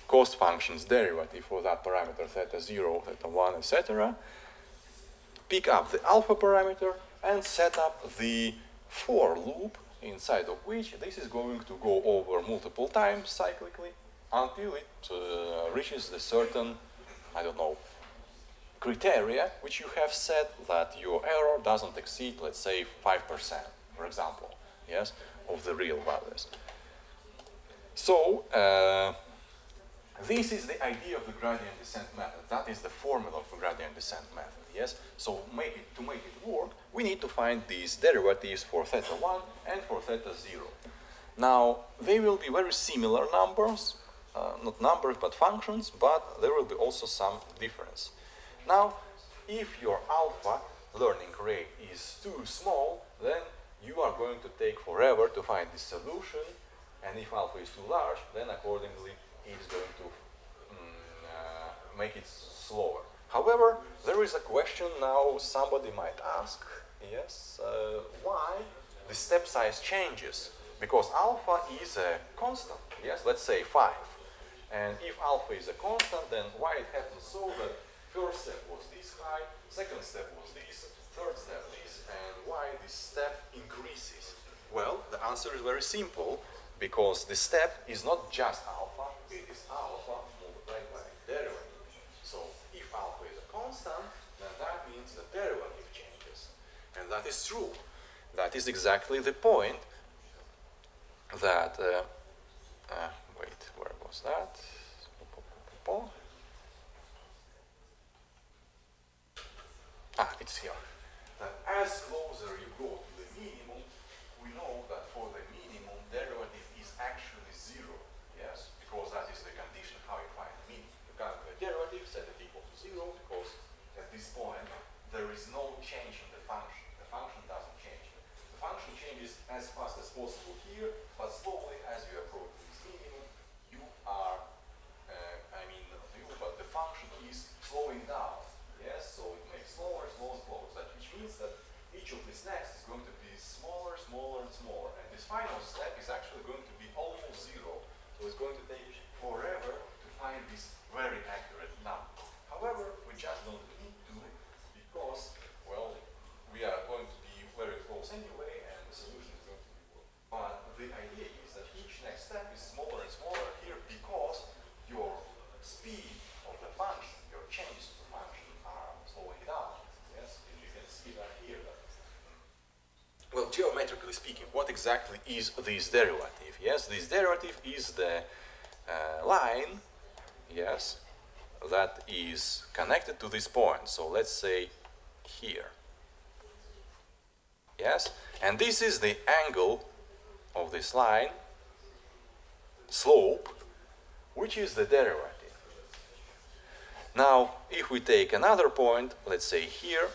cost function's derivative for that parameter theta 0, theta 1, etc. Pick up the alpha parameter and set up the for loop inside of which this is going to go over multiple times cyclically until it reaches the certain, I don't know, criteria which you have set that your error doesn't exceed, let's say, 5%, for example, yes, of the real values. So, this is the idea of the gradient descent method. That is the formula for gradient descent method, yes? So to make it work, we need to find these derivatives for theta 1 and for theta 0. Now, they will be very similar numbers, not numbers but functions, but there will be also some difference. Now, if your alpha learning rate is too small, then you are going to take forever to find the solution, and if alpha is too large, then accordingly it's going to make it slower. However, there is a question now somebody might ask, yes, why the step size changes? Because alpha is a constant, yes, let's say 5. And if alpha is a constant, then why it happens so that first step was this high, second step was this, third step this, and why this step increases? Well, the answer is very simple, because the step is not just alpha, it is alpha multiplied by derivative. So if alpha is a constant, then that means the derivative changes. And that is true. That is exactly the point that, wait, where was that? It's here. That as closer you go to the minimum, we know that for the minimum, derivative is actually 0. Yes, because that is the condition how you find the minimum. You calculate derivative, set it equal to 0, because at this point there is no change in the function. The function doesn't change. The function changes as fast as possible here, but slowly as you approach this minimum, you are, but the function is slowing down. Yes, so it makes smaller, smaller, smaller. Which means that each of these next is going to be smaller, smaller, and smaller. And this final step is actually going to be almost 0. So it's going to take forever to find this very accurate number. However, we just don't need to, because, well, we are going to be very close anyway, and the solution is going to be good. But the idea is that each next step is smaller and smaller here because your speed of the function, your changes to the function are slowing down. Yes, and you can see that here. Well, geometrically speaking, what exactly is this derivative? Yes, this derivative is the line, yes, that is connected to this point. So let's say here. Yes, and this is the angle of this line, slope, which is the derivative. Now, if we take another point, let's say here,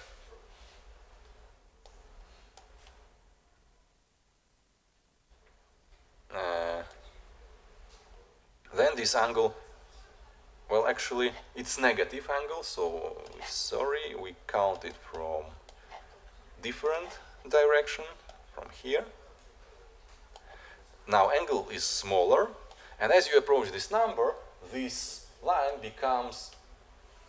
then this angle, well, actually, it's negative angle, so sorry, we count it from different direction, from here. Now, angle is smaller, and as you approach this number, this line becomes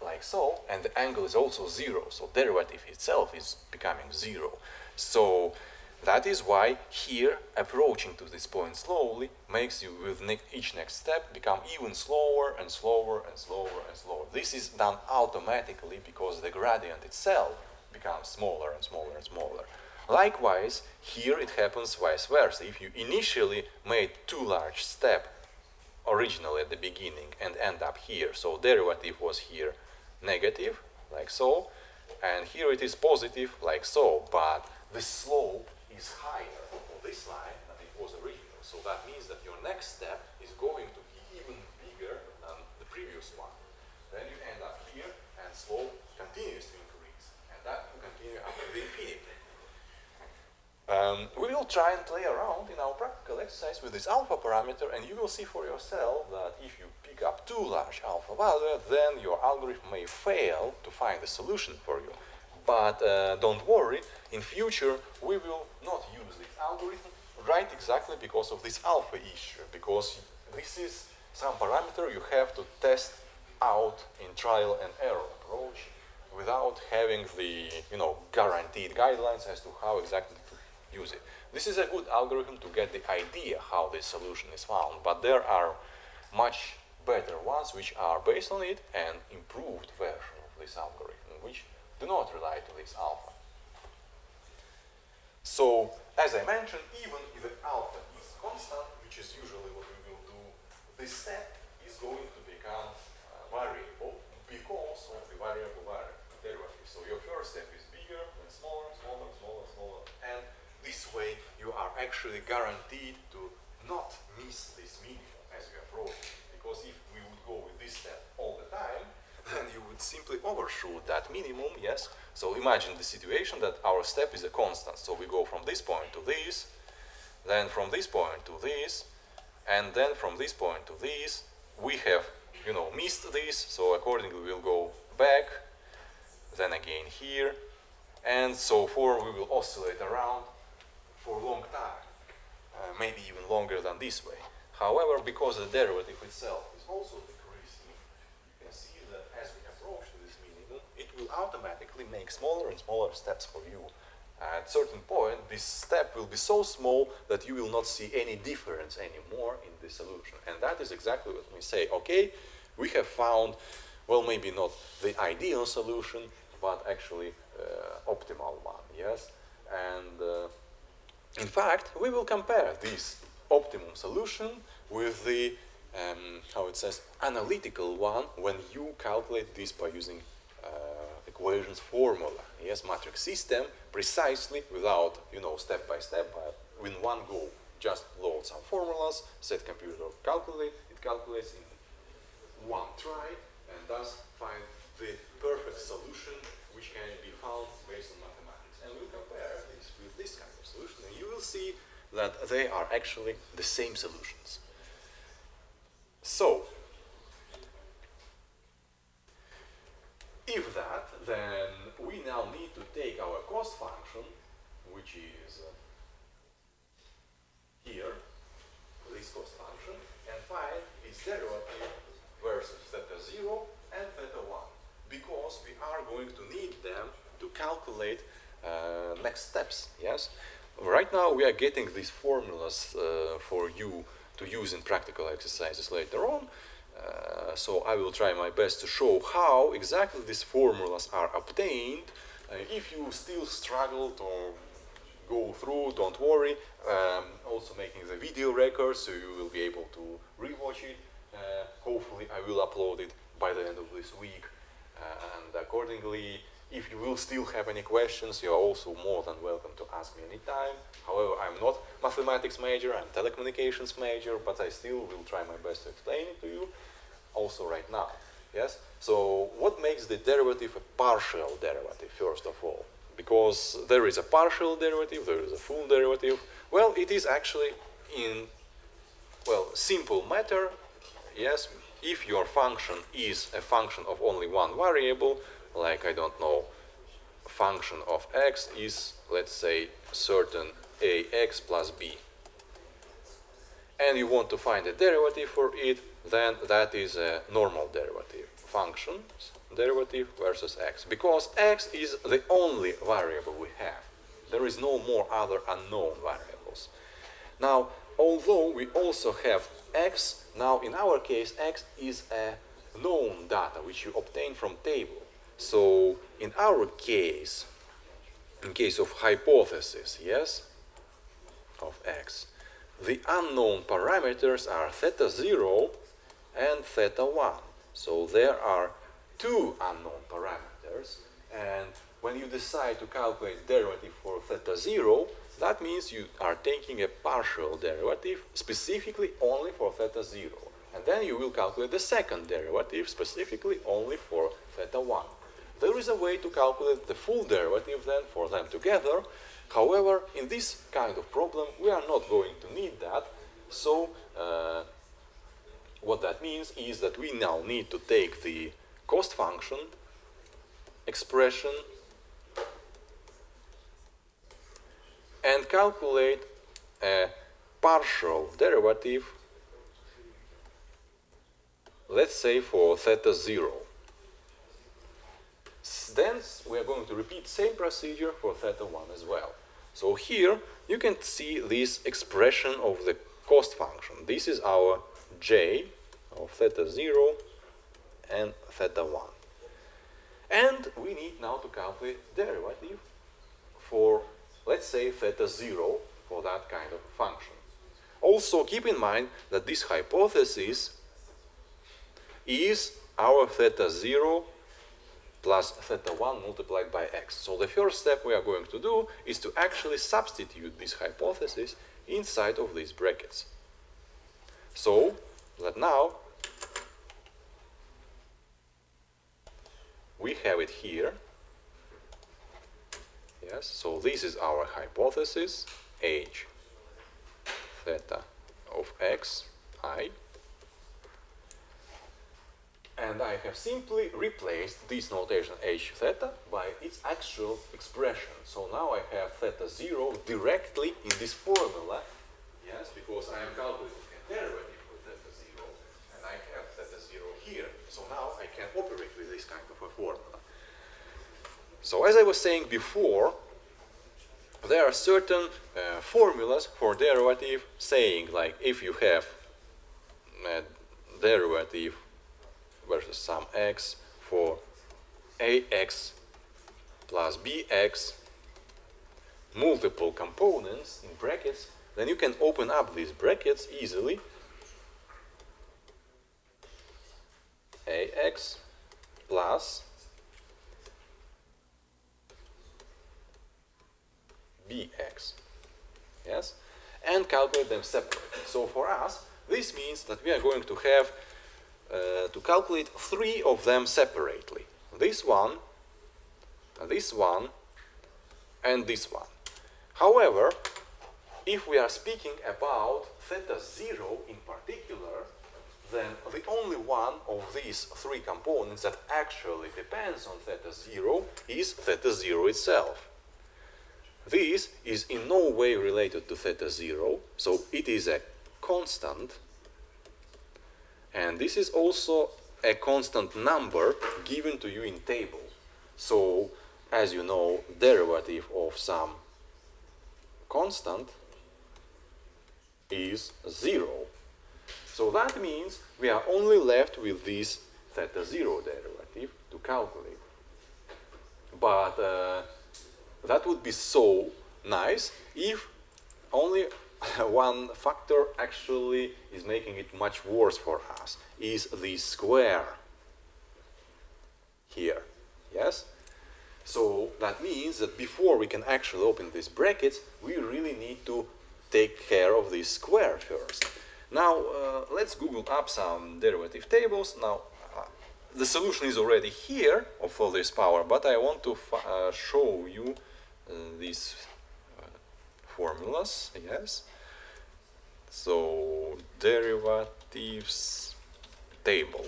like so, and the angle is also 0, so derivative itself is becoming 0. So that is why here approaching to this point slowly makes you with each next step become even slower and slower and slower and slower. This is done automatically because the gradient itself becomes smaller and smaller and smaller. Likewise, here it happens vice versa. If you initially made too large step originally at the beginning and end up here, so derivative was here negative, like so, and here it is positive, like so, but the slope is higher for this line than it was original. So that means that your next step is going to be even bigger than the previous one. Then you end up here, and slope continues to increase, and that will continue up to infinity. We will try and play around in our practical exercise with this alpha parameter, and you will see for yourself that if you pick up too large alpha value, then your algorithm may fail to find a solution for you. But don't worry, in future we will not use this algorithm right exactly because of this alpha issue, because this is some parameter you have to test out in trial and error approach without having the guaranteed guidelines as to how exactly to use it. This is a good algorithm to get the idea how this solution is found, but there are much better ones which are based on it and improved version of this algorithm which do not rely to this alpha. So, as I mentioned, even if the alpha is constant, which is usually what we will do, this step is going to become variable because of the variable derivative. So your first step is bigger and smaller, smaller, smaller, smaller, and this way you are actually guaranteed to not miss this minimum as you approach it. Because if we would go with this step all the time, then you would simply overshoot that minimum, yes? So imagine the situation that our step is a constant. So we go from this point to this, then from this point to this, and then from this point to this. We have, missed this, so accordingly we'll go back, then again here, and so forth. We will oscillate around for a long time, maybe even longer than this way. However, because the derivative itself is also decreasing, you can see that as we approach to this minimum, it will automatically make smaller and smaller steps for you. At a certain point, this step will be so small that you will not see any difference anymore in the solution. And that is exactly what we say, okay, we have found, well, maybe not the ideal solution, but actually optimal one, yes? And in fact, we will compare this optimum solution with the, how it says, analytical one when you calculate this by using equations formula, yes, matrix system, precisely without, step by step, but in one go. Just load some formulas, set computer calculate, it calculates in one try, and thus find the perfect solution which can be found based on mathematics. And we'll compare this with this kind of solution, and you will see that they are actually the same solutions. So, if that, then we now need to take our cost function, which is here, this cost function, and find its derivative versus theta 0 and theta 1, because we are going to need them to calculate next steps, yes? Right now we are getting these formulas for you to use in practical exercises later on. So I will try my best to show how exactly these formulas are obtained. If you still struggle to go through, don't worry. Also making the video record, so you will be able to rewatch it. Hopefully I will upload it by the end of this week. And accordingly, if you will still have any questions, you are also more than welcome to ask me anytime. However, I'm not mathematics major, I'm telecommunications major, but I still will try my best to explain it to you, also right now. Yes? So what makes the derivative a partial derivative, first of all? Because there is a partial derivative, there is a full derivative. Well, it is actually in, well, simple matter. Yes, if your function is a function of only one variable, like, I don't know, function of x is, let's say, certain ax plus b, and you want to find a derivative for it, then that is a normal derivative. Functions, derivative versus x, because x is the only variable we have. There is no more other unknown variables. Now, although we also have x, now in our case, x is a known data which you obtain from table. So, in our case, in case of hypothesis, yes, of x, the unknown parameters are theta 0 and theta 1. So there are two unknown parameters, and when you decide to calculate derivative for theta 0, that means you are taking a partial derivative specifically only for theta 0. And then you will calculate the second derivative specifically only for theta 1. There is a way to calculate the full derivative then for them together, However, in this kind of problem, we are not going to need that. So what that means is that we now need to take the cost function expression and calculate a partial derivative, let's say for theta 0. Then we are going to repeat same procedure for theta 1 as well. So here you can see this expression of the cost function. This is our j of theta 0 and theta 1. And we need now to calculate derivative for, let's say, theta 0 for that kind of function. Also keep in mind that this hypothesis is our theta 0 plus theta 1 multiplied by x. So the first step we are going to do is to actually substitute this hypothesis inside of these brackets. So that now we have it here. Yes, so this is our hypothesis, h theta of x, I. And I have simply replaced this notation h theta by its actual expression. So now I have theta 0 directly in this formula, yes, because I am calculating a derivative of theta 0, and I have theta 0 here. So now I can operate with this kind of a formula. So as I was saying before, there are certain formulas for derivative saying, like, if you have a derivative versus some x for ax plus bx multiple components in brackets, then you can open up these brackets easily. Ax plus bx, yes, and calculate them separately. So for us, this means that we are going to have to calculate 3 of them separately. This one, and this one. However, if we are speaking about theta 0 in particular, then the only one of these 3 components that actually depends on theta 0 is theta 0 itself. This is in no way related to theta 0, so it is a constant. And this is also a constant number given to you in table. So, as you know, derivative of some constant is 0. So that means we are only left with this theta 0 derivative to calculate. But that would be so nice if only one factor actually is making it much worse for us, is the square here, yes? So that means that before we can actually open these brackets, we really need to take care of this square first. Now, let's Google up some derivative tables. Now, the solution is already here for this power, but I want to show you these formulas, yes? So, derivatives table,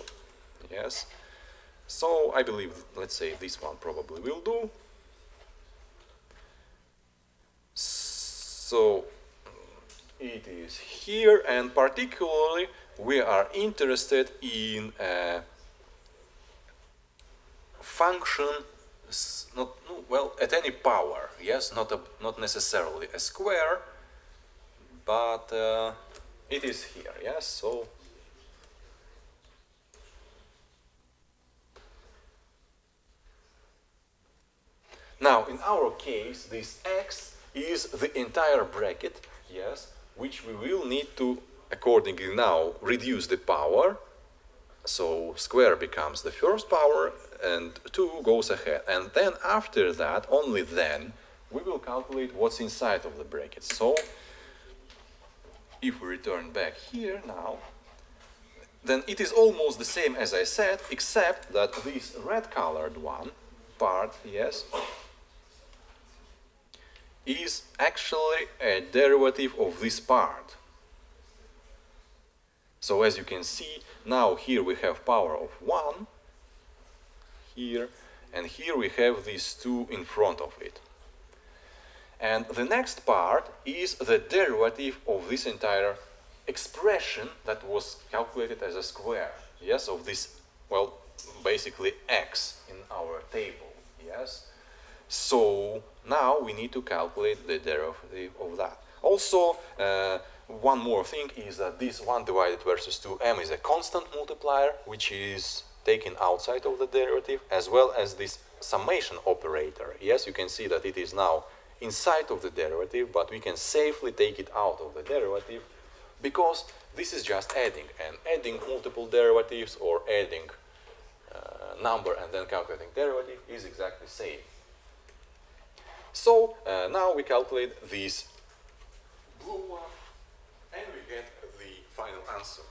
yes? So, I believe, let's say this one probably will do. So, it is here, and particularly we are interested in a function, at any power, yes, not necessarily a square, but it is here, yes. So now in our case, this x is the entire bracket, yes, which we will need to accordingly now reduce the power. So square becomes the first power and 2 goes ahead. And then after that, only then, we will calculate what's inside of the bracket. So if we return back here now, then it is almost the same as I said, except that this red colored one part, yes, is actually a derivative of this part. So as you can see, now here we have power of 1 here, and here we have these 2 in front of it. And the next part is the derivative of this entire expression that was calculated as a square, yes, of this, well, basically x in our table, yes. So now we need to calculate the derivative of that. Also, one more thing is that this 1 divided versus 2m is a constant multiplier, which is taken outside of the derivative, as well as this summation operator. Yes, you can see that it is now inside of the derivative, but we can safely take it out of the derivative because this is just adding, and adding multiple derivatives or adding number and then calculating derivative is exactly the same. So now we calculate this blue one and we get the final answer.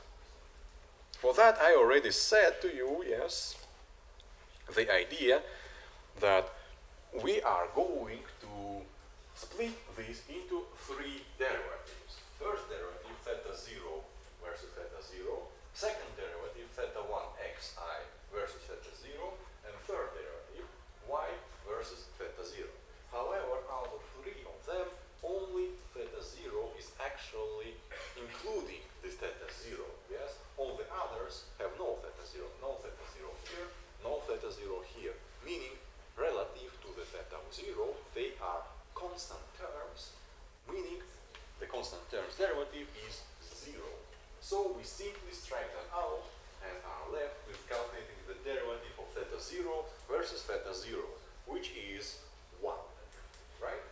For that I already said to you, yes, the idea that we are going to split this into 3 derivatives. First derivative, theta 0 versus theta 0. Second derivative, theta 1 xi versus theta 0. And third derivative, y versus theta 0. However, out of 3 of them, only theta 0 is actually including this theta 0. Yes? All the others have no theta 0. No theta 0 here, no theta 0 here. Meaning, relative to the theta 0, they are constant terms, meaning the constant terms derivative is 0. So we simply strike that out and are left with calculating the derivative of theta 0 versus theta 0, which is 1. Right?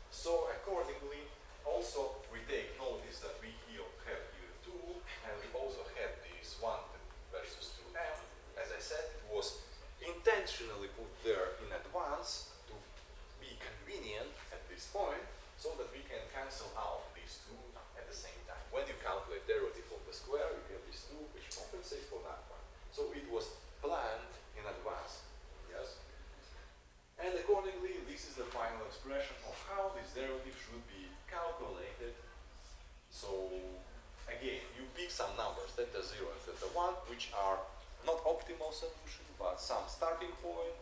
So accordingly, also we take notice that we here have here 2, and we also have this 1 versus 2m. As I said, it was intentionally put there in advance to be convenient at this point, so that we can cancel out these 2 at the same time. When you calculate derivative of the square, you get this 2, which compensates for that one. So it was planned in advance. Yes? And accordingly, this is the final expression of how this derivative should be calculated. So again, you pick some numbers, theta 0 and theta 1, which are not optimal solution, but some starting point.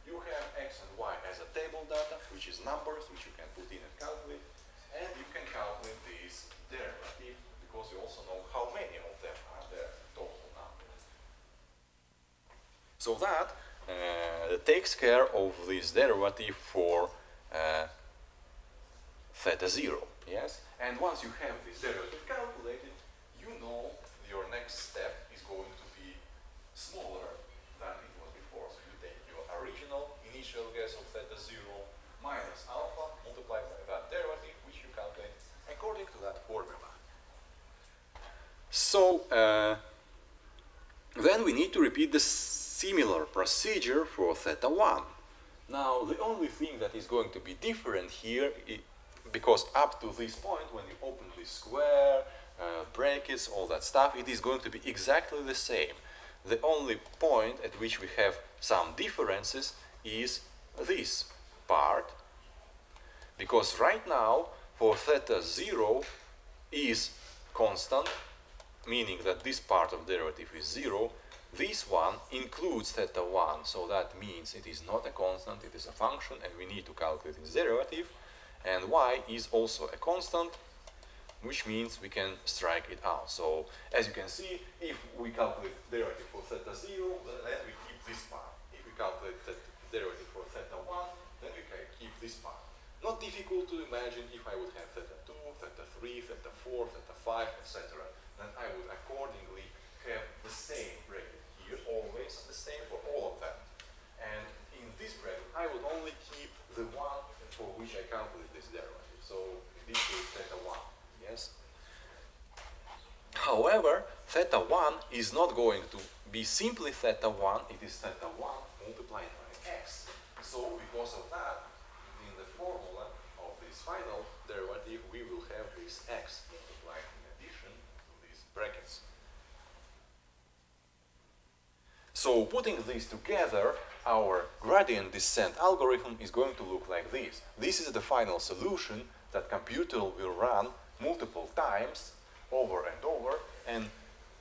You have x and y as a table data, which is numbers, which you can put in and calculate. And you can calculate this derivative, because you also know how many of them are there, total number. So that takes care of this derivative for theta 0, yes? And once you have this derivative calculated, you know your next step is going to be smaller than it was before. So you take your original initial guess of theta 0 minus alpha multiplied by that derivative, which you calculate according to that formula. So then we need to repeat the similar procedure for theta 1. Now the only thing that is going to be different here, because up to this point when you open this square, brackets, all that stuff, it is going to be exactly the same. The only point at which we have some differences is this part, because right now for theta 0 is constant, meaning that this part of derivative is 0. This one includes theta 1, so that means it is not a constant, it is a function, and we need to calculate its derivative. And y is also a constant, which means we can strike it out. So as you can see, if we calculate derivative for theta 0, then we keep this part. If we calculate the derivative for theta 1, then we can keep this part. Not difficult to imagine if I would have theta 2, theta 3, theta 4, theta 5, etc. Then I would accordingly have the same bracket here, always the same for all of them. And in this bracket, I would only keep the one for which I calculate this derivative. So this is theta 1, yes? However, theta 1 is not going to be simply theta 1, it is theta 1 multiplied by x. So because of that, in the formula of this final derivative, we will have this x multiplied in addition to these brackets. So putting these together, our gradient descent algorithm is going to look like this. This is the final solution that computer will run multiple times over and over, and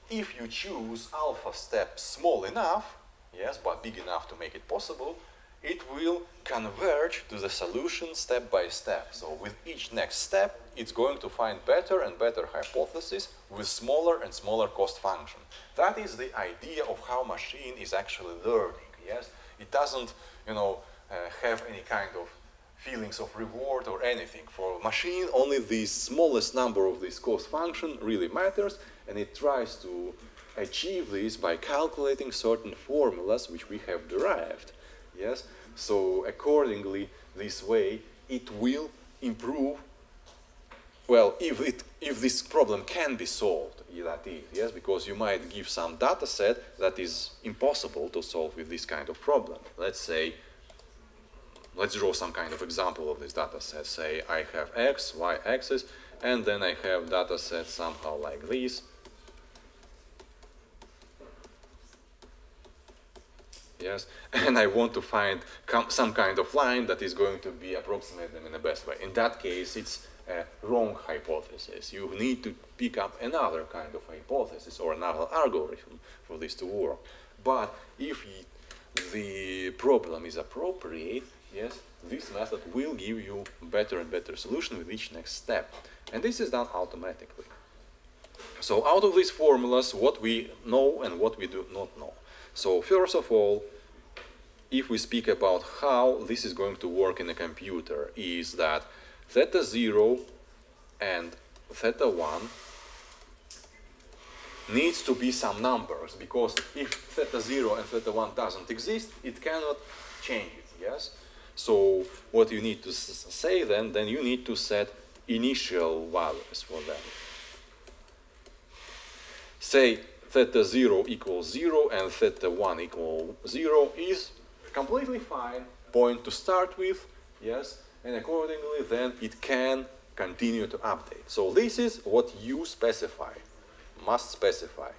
if you choose alpha step small enough, yes, but big enough to make it possible, it will converge to the solution step by step. So with each next step, it's going to find better and better hypothesis with smaller and smaller cost function. That is the idea of how machine is actually learning, yes? It doesn't, have any kind of feelings of reward or anything. For machine, only the smallest number of this cost function really matters, and it tries to achieve this by calculating certain formulas which we have derived. Yes, so accordingly, this way it will improve. Well, if this problem can be solved, that is, yes, because you might give some data set that is impossible to solve with this kind of problem. Let's say, let's draw some kind of example of this data set. Say I have x, y axis, and then I have data set somehow like this. Yes, and I want to find some kind of line that is going to be approximate them in the best way. In that case, it's a wrong hypothesis. You need to pick up another kind of hypothesis or another algorithm for this to work. But if the problem is appropriate, yes, this method will give you better and better solution with each next step. And this is done automatically. So out of these formulas, what we know and what we do not know. So first of all, if we speak about how this is going to work in a computer, is that theta 0 and theta 1 needs to be some numbers, because if theta 0 and theta 1 doesn't exist, it cannot change it, yes? So what you need to say then you need to set initial values for them. Say theta 0 equals 0 and theta 1 equals 0 is completely fine point to start with, yes, and accordingly then it can continue to update. So this is what you specify, must specify.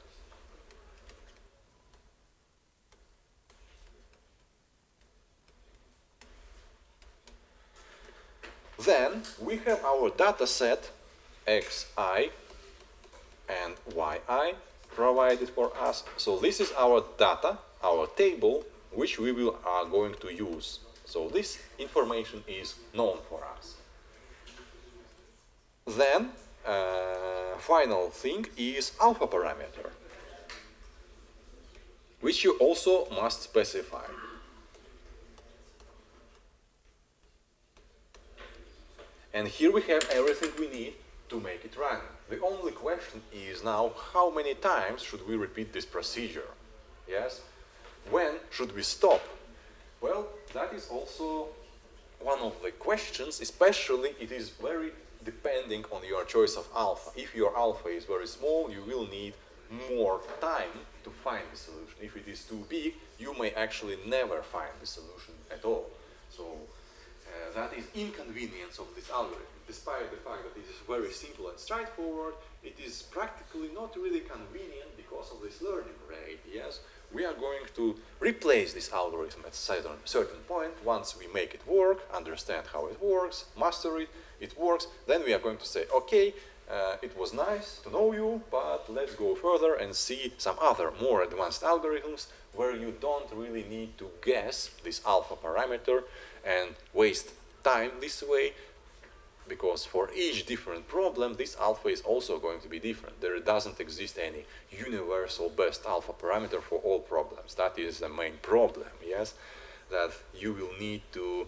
Then we have our data set xi and yi provided for us. So this is our data, our table, which we are going to use. So this information is known for us. Then, final thing is alpha parameter, which you also must specify. And here we have everything we need to make it run. The only question is now, how many times should we repeat this procedure? Yes? When should we stop? Well, that is also one of the questions, especially it is very depending on your choice of alpha. If your alpha is very small, you will need more time to find the solution. If it is too big, you may actually never find the solution at all. So that is inconvenience of this algorithm. Despite the fact that it is very simple and straightforward, it is practically not really convenient because of this learning rate, yes? We are going to replace this algorithm at a certain point. Once we make it work, understand how it works, master it, it works, then we are going to say, okay, it was nice to know you, but let's go further and see some other more advanced algorithms where you don't really need to guess this alpha parameter and waste time this way, because for each different problem, this alpha is also going to be different. There doesn't exist any universal best alpha parameter for all problems. That is the main problem, yes? That you will need to,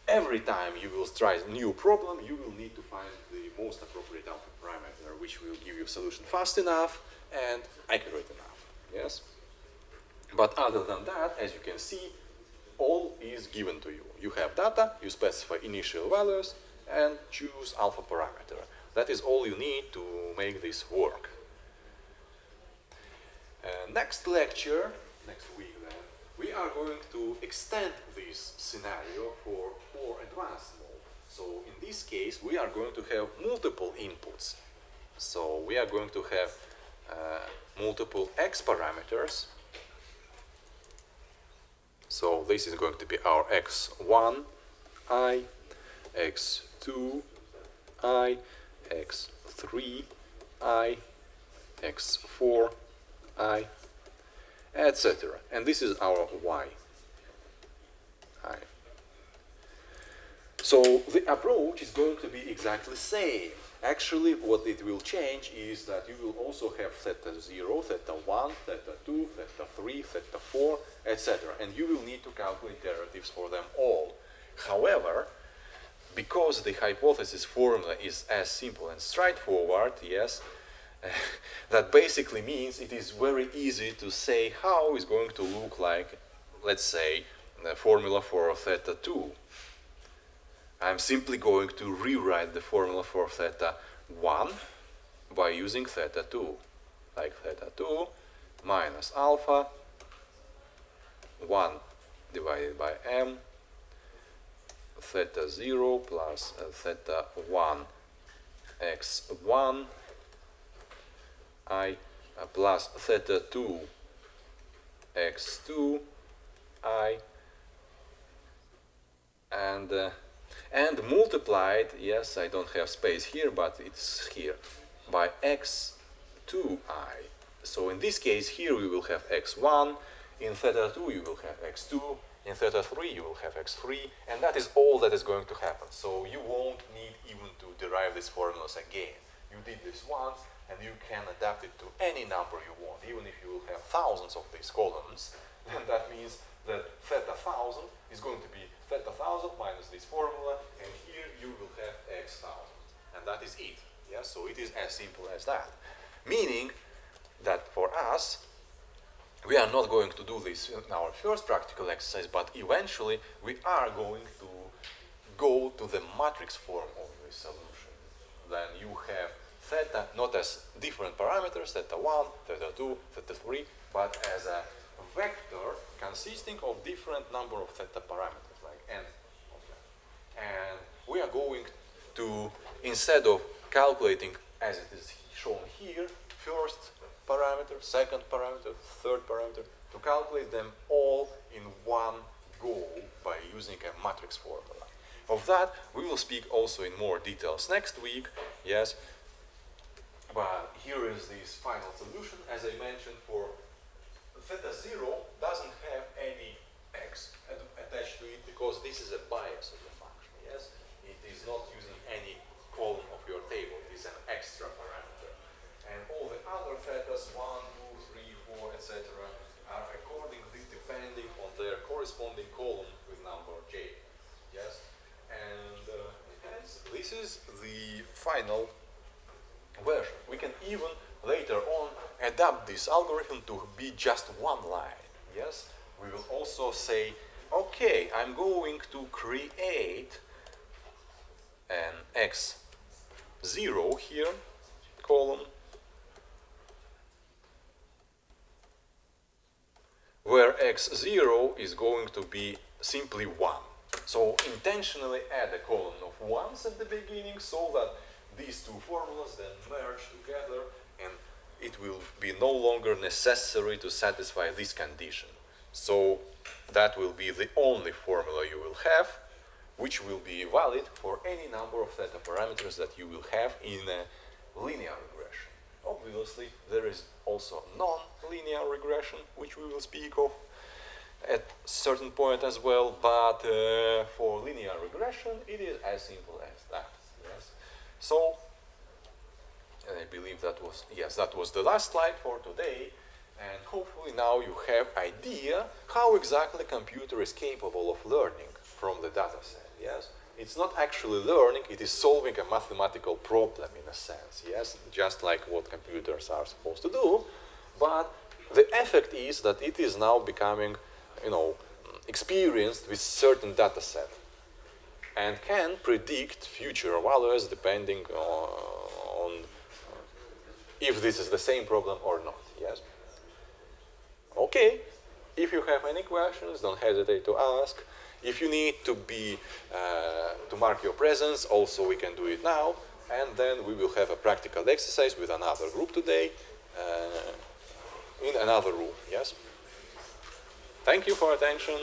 every time you will try a new problem, you will need to find the most appropriate alpha parameter, which will give you a solution fast enough and accurate enough, yes? But other than that, as you can see, all is given to you. You have data, you specify initial values, and choose alpha parameter. That is all you need to make this work. Next lecture, next week then, we are going to extend this scenario for more advanced mode. So in this case, we are going to have multiple inputs. So we are going to have multiple x parameters, So this is going to be our x1 I, x2 I, x3 I, x4 I, etc. And this is our y I. So the approach is going to be exactly the same. Actually, what it will change is that you will also have theta 0, theta 1, theta 2, theta 3, theta 4, etc. And you will need to calculate derivatives for them all. However, because the hypothesis formula is as simple and straightforward, yes, that basically means it is very easy to say how it's going to look like, let's say, the formula for theta 2. I'm simply going to rewrite the formula for theta 1 by using theta 2. Like theta 2 minus alpha 1 divided by m, theta 0 plus theta 1 x1 I plus theta 2 x2 I and multiplied, yes, I don't have space here, but it's here, by x2I. So in this case, here we will have x1, in theta 2 you will have x2, in theta 3 you will have x3, and that is all that is going to happen. So you won't need even to derive these formulas again. You did this once, and you can adapt it to any number you want. Even if you will have thousands of these columns, then that means that theta 1000 is going to be theta 1000 minus this formula, and here you will have x 1000. And that is it. Yeah? So it is as simple as that. Meaning that for us, we are not going to do this in our first practical exercise, but eventually we are going to go to the matrix form of this solution. Then you have theta not as different parameters, theta 1, theta 2, theta 3, but as a vector consisting of different number of theta parameters, like n of them. And we are going to, instead of calculating as it is shown here, first parameter, second parameter, third parameter, to calculate them all in one go by using a matrix formula. Of that, we will speak also in more details next week, yes. But here is this final solution. As I mentioned, for theta 0 doesn't have any x attached to it because this is a bias of the function, yes? It is not using any column of your table. It is an extra parameter. And all the other thetas, 1, 2, 3, 4, etc., are accordingly depending on their corresponding column with number j, yes? And hence, this is the final version. We can even later on adapt this algorithm to be just one line. Yes, we will also say, okay, I'm going to create an x0 here column where x0 is going to be simply 1. So intentionally add a column of 1s at the beginning so that these two formulas then merge together, and it will be no longer necessary to satisfy this condition. So that will be the only formula you will have, which will be valid for any number of theta parameters that you will have in a linear regression. Obviously, there is also non-linear regression, which we will speak of at a certain point as well, but for linear regression, it is as simple as that. Yes. So, and I believe that was, yes, that was the last slide for today, and hopefully now you have idea how exactly computer is capable of learning from the data set, yes? It's not actually learning, it is solving a mathematical problem in a sense, yes? Just like what computers are supposed to do, but the effect is that it is now becoming, experienced with certain data set and can predict future values depending on if this is the same problem or not, yes? Okay, if you have any questions, don't hesitate to ask. If you need to to mark your presence, also we can do it now, and then we will have a practical exercise with another group today in another room, yes? Thank you for attention.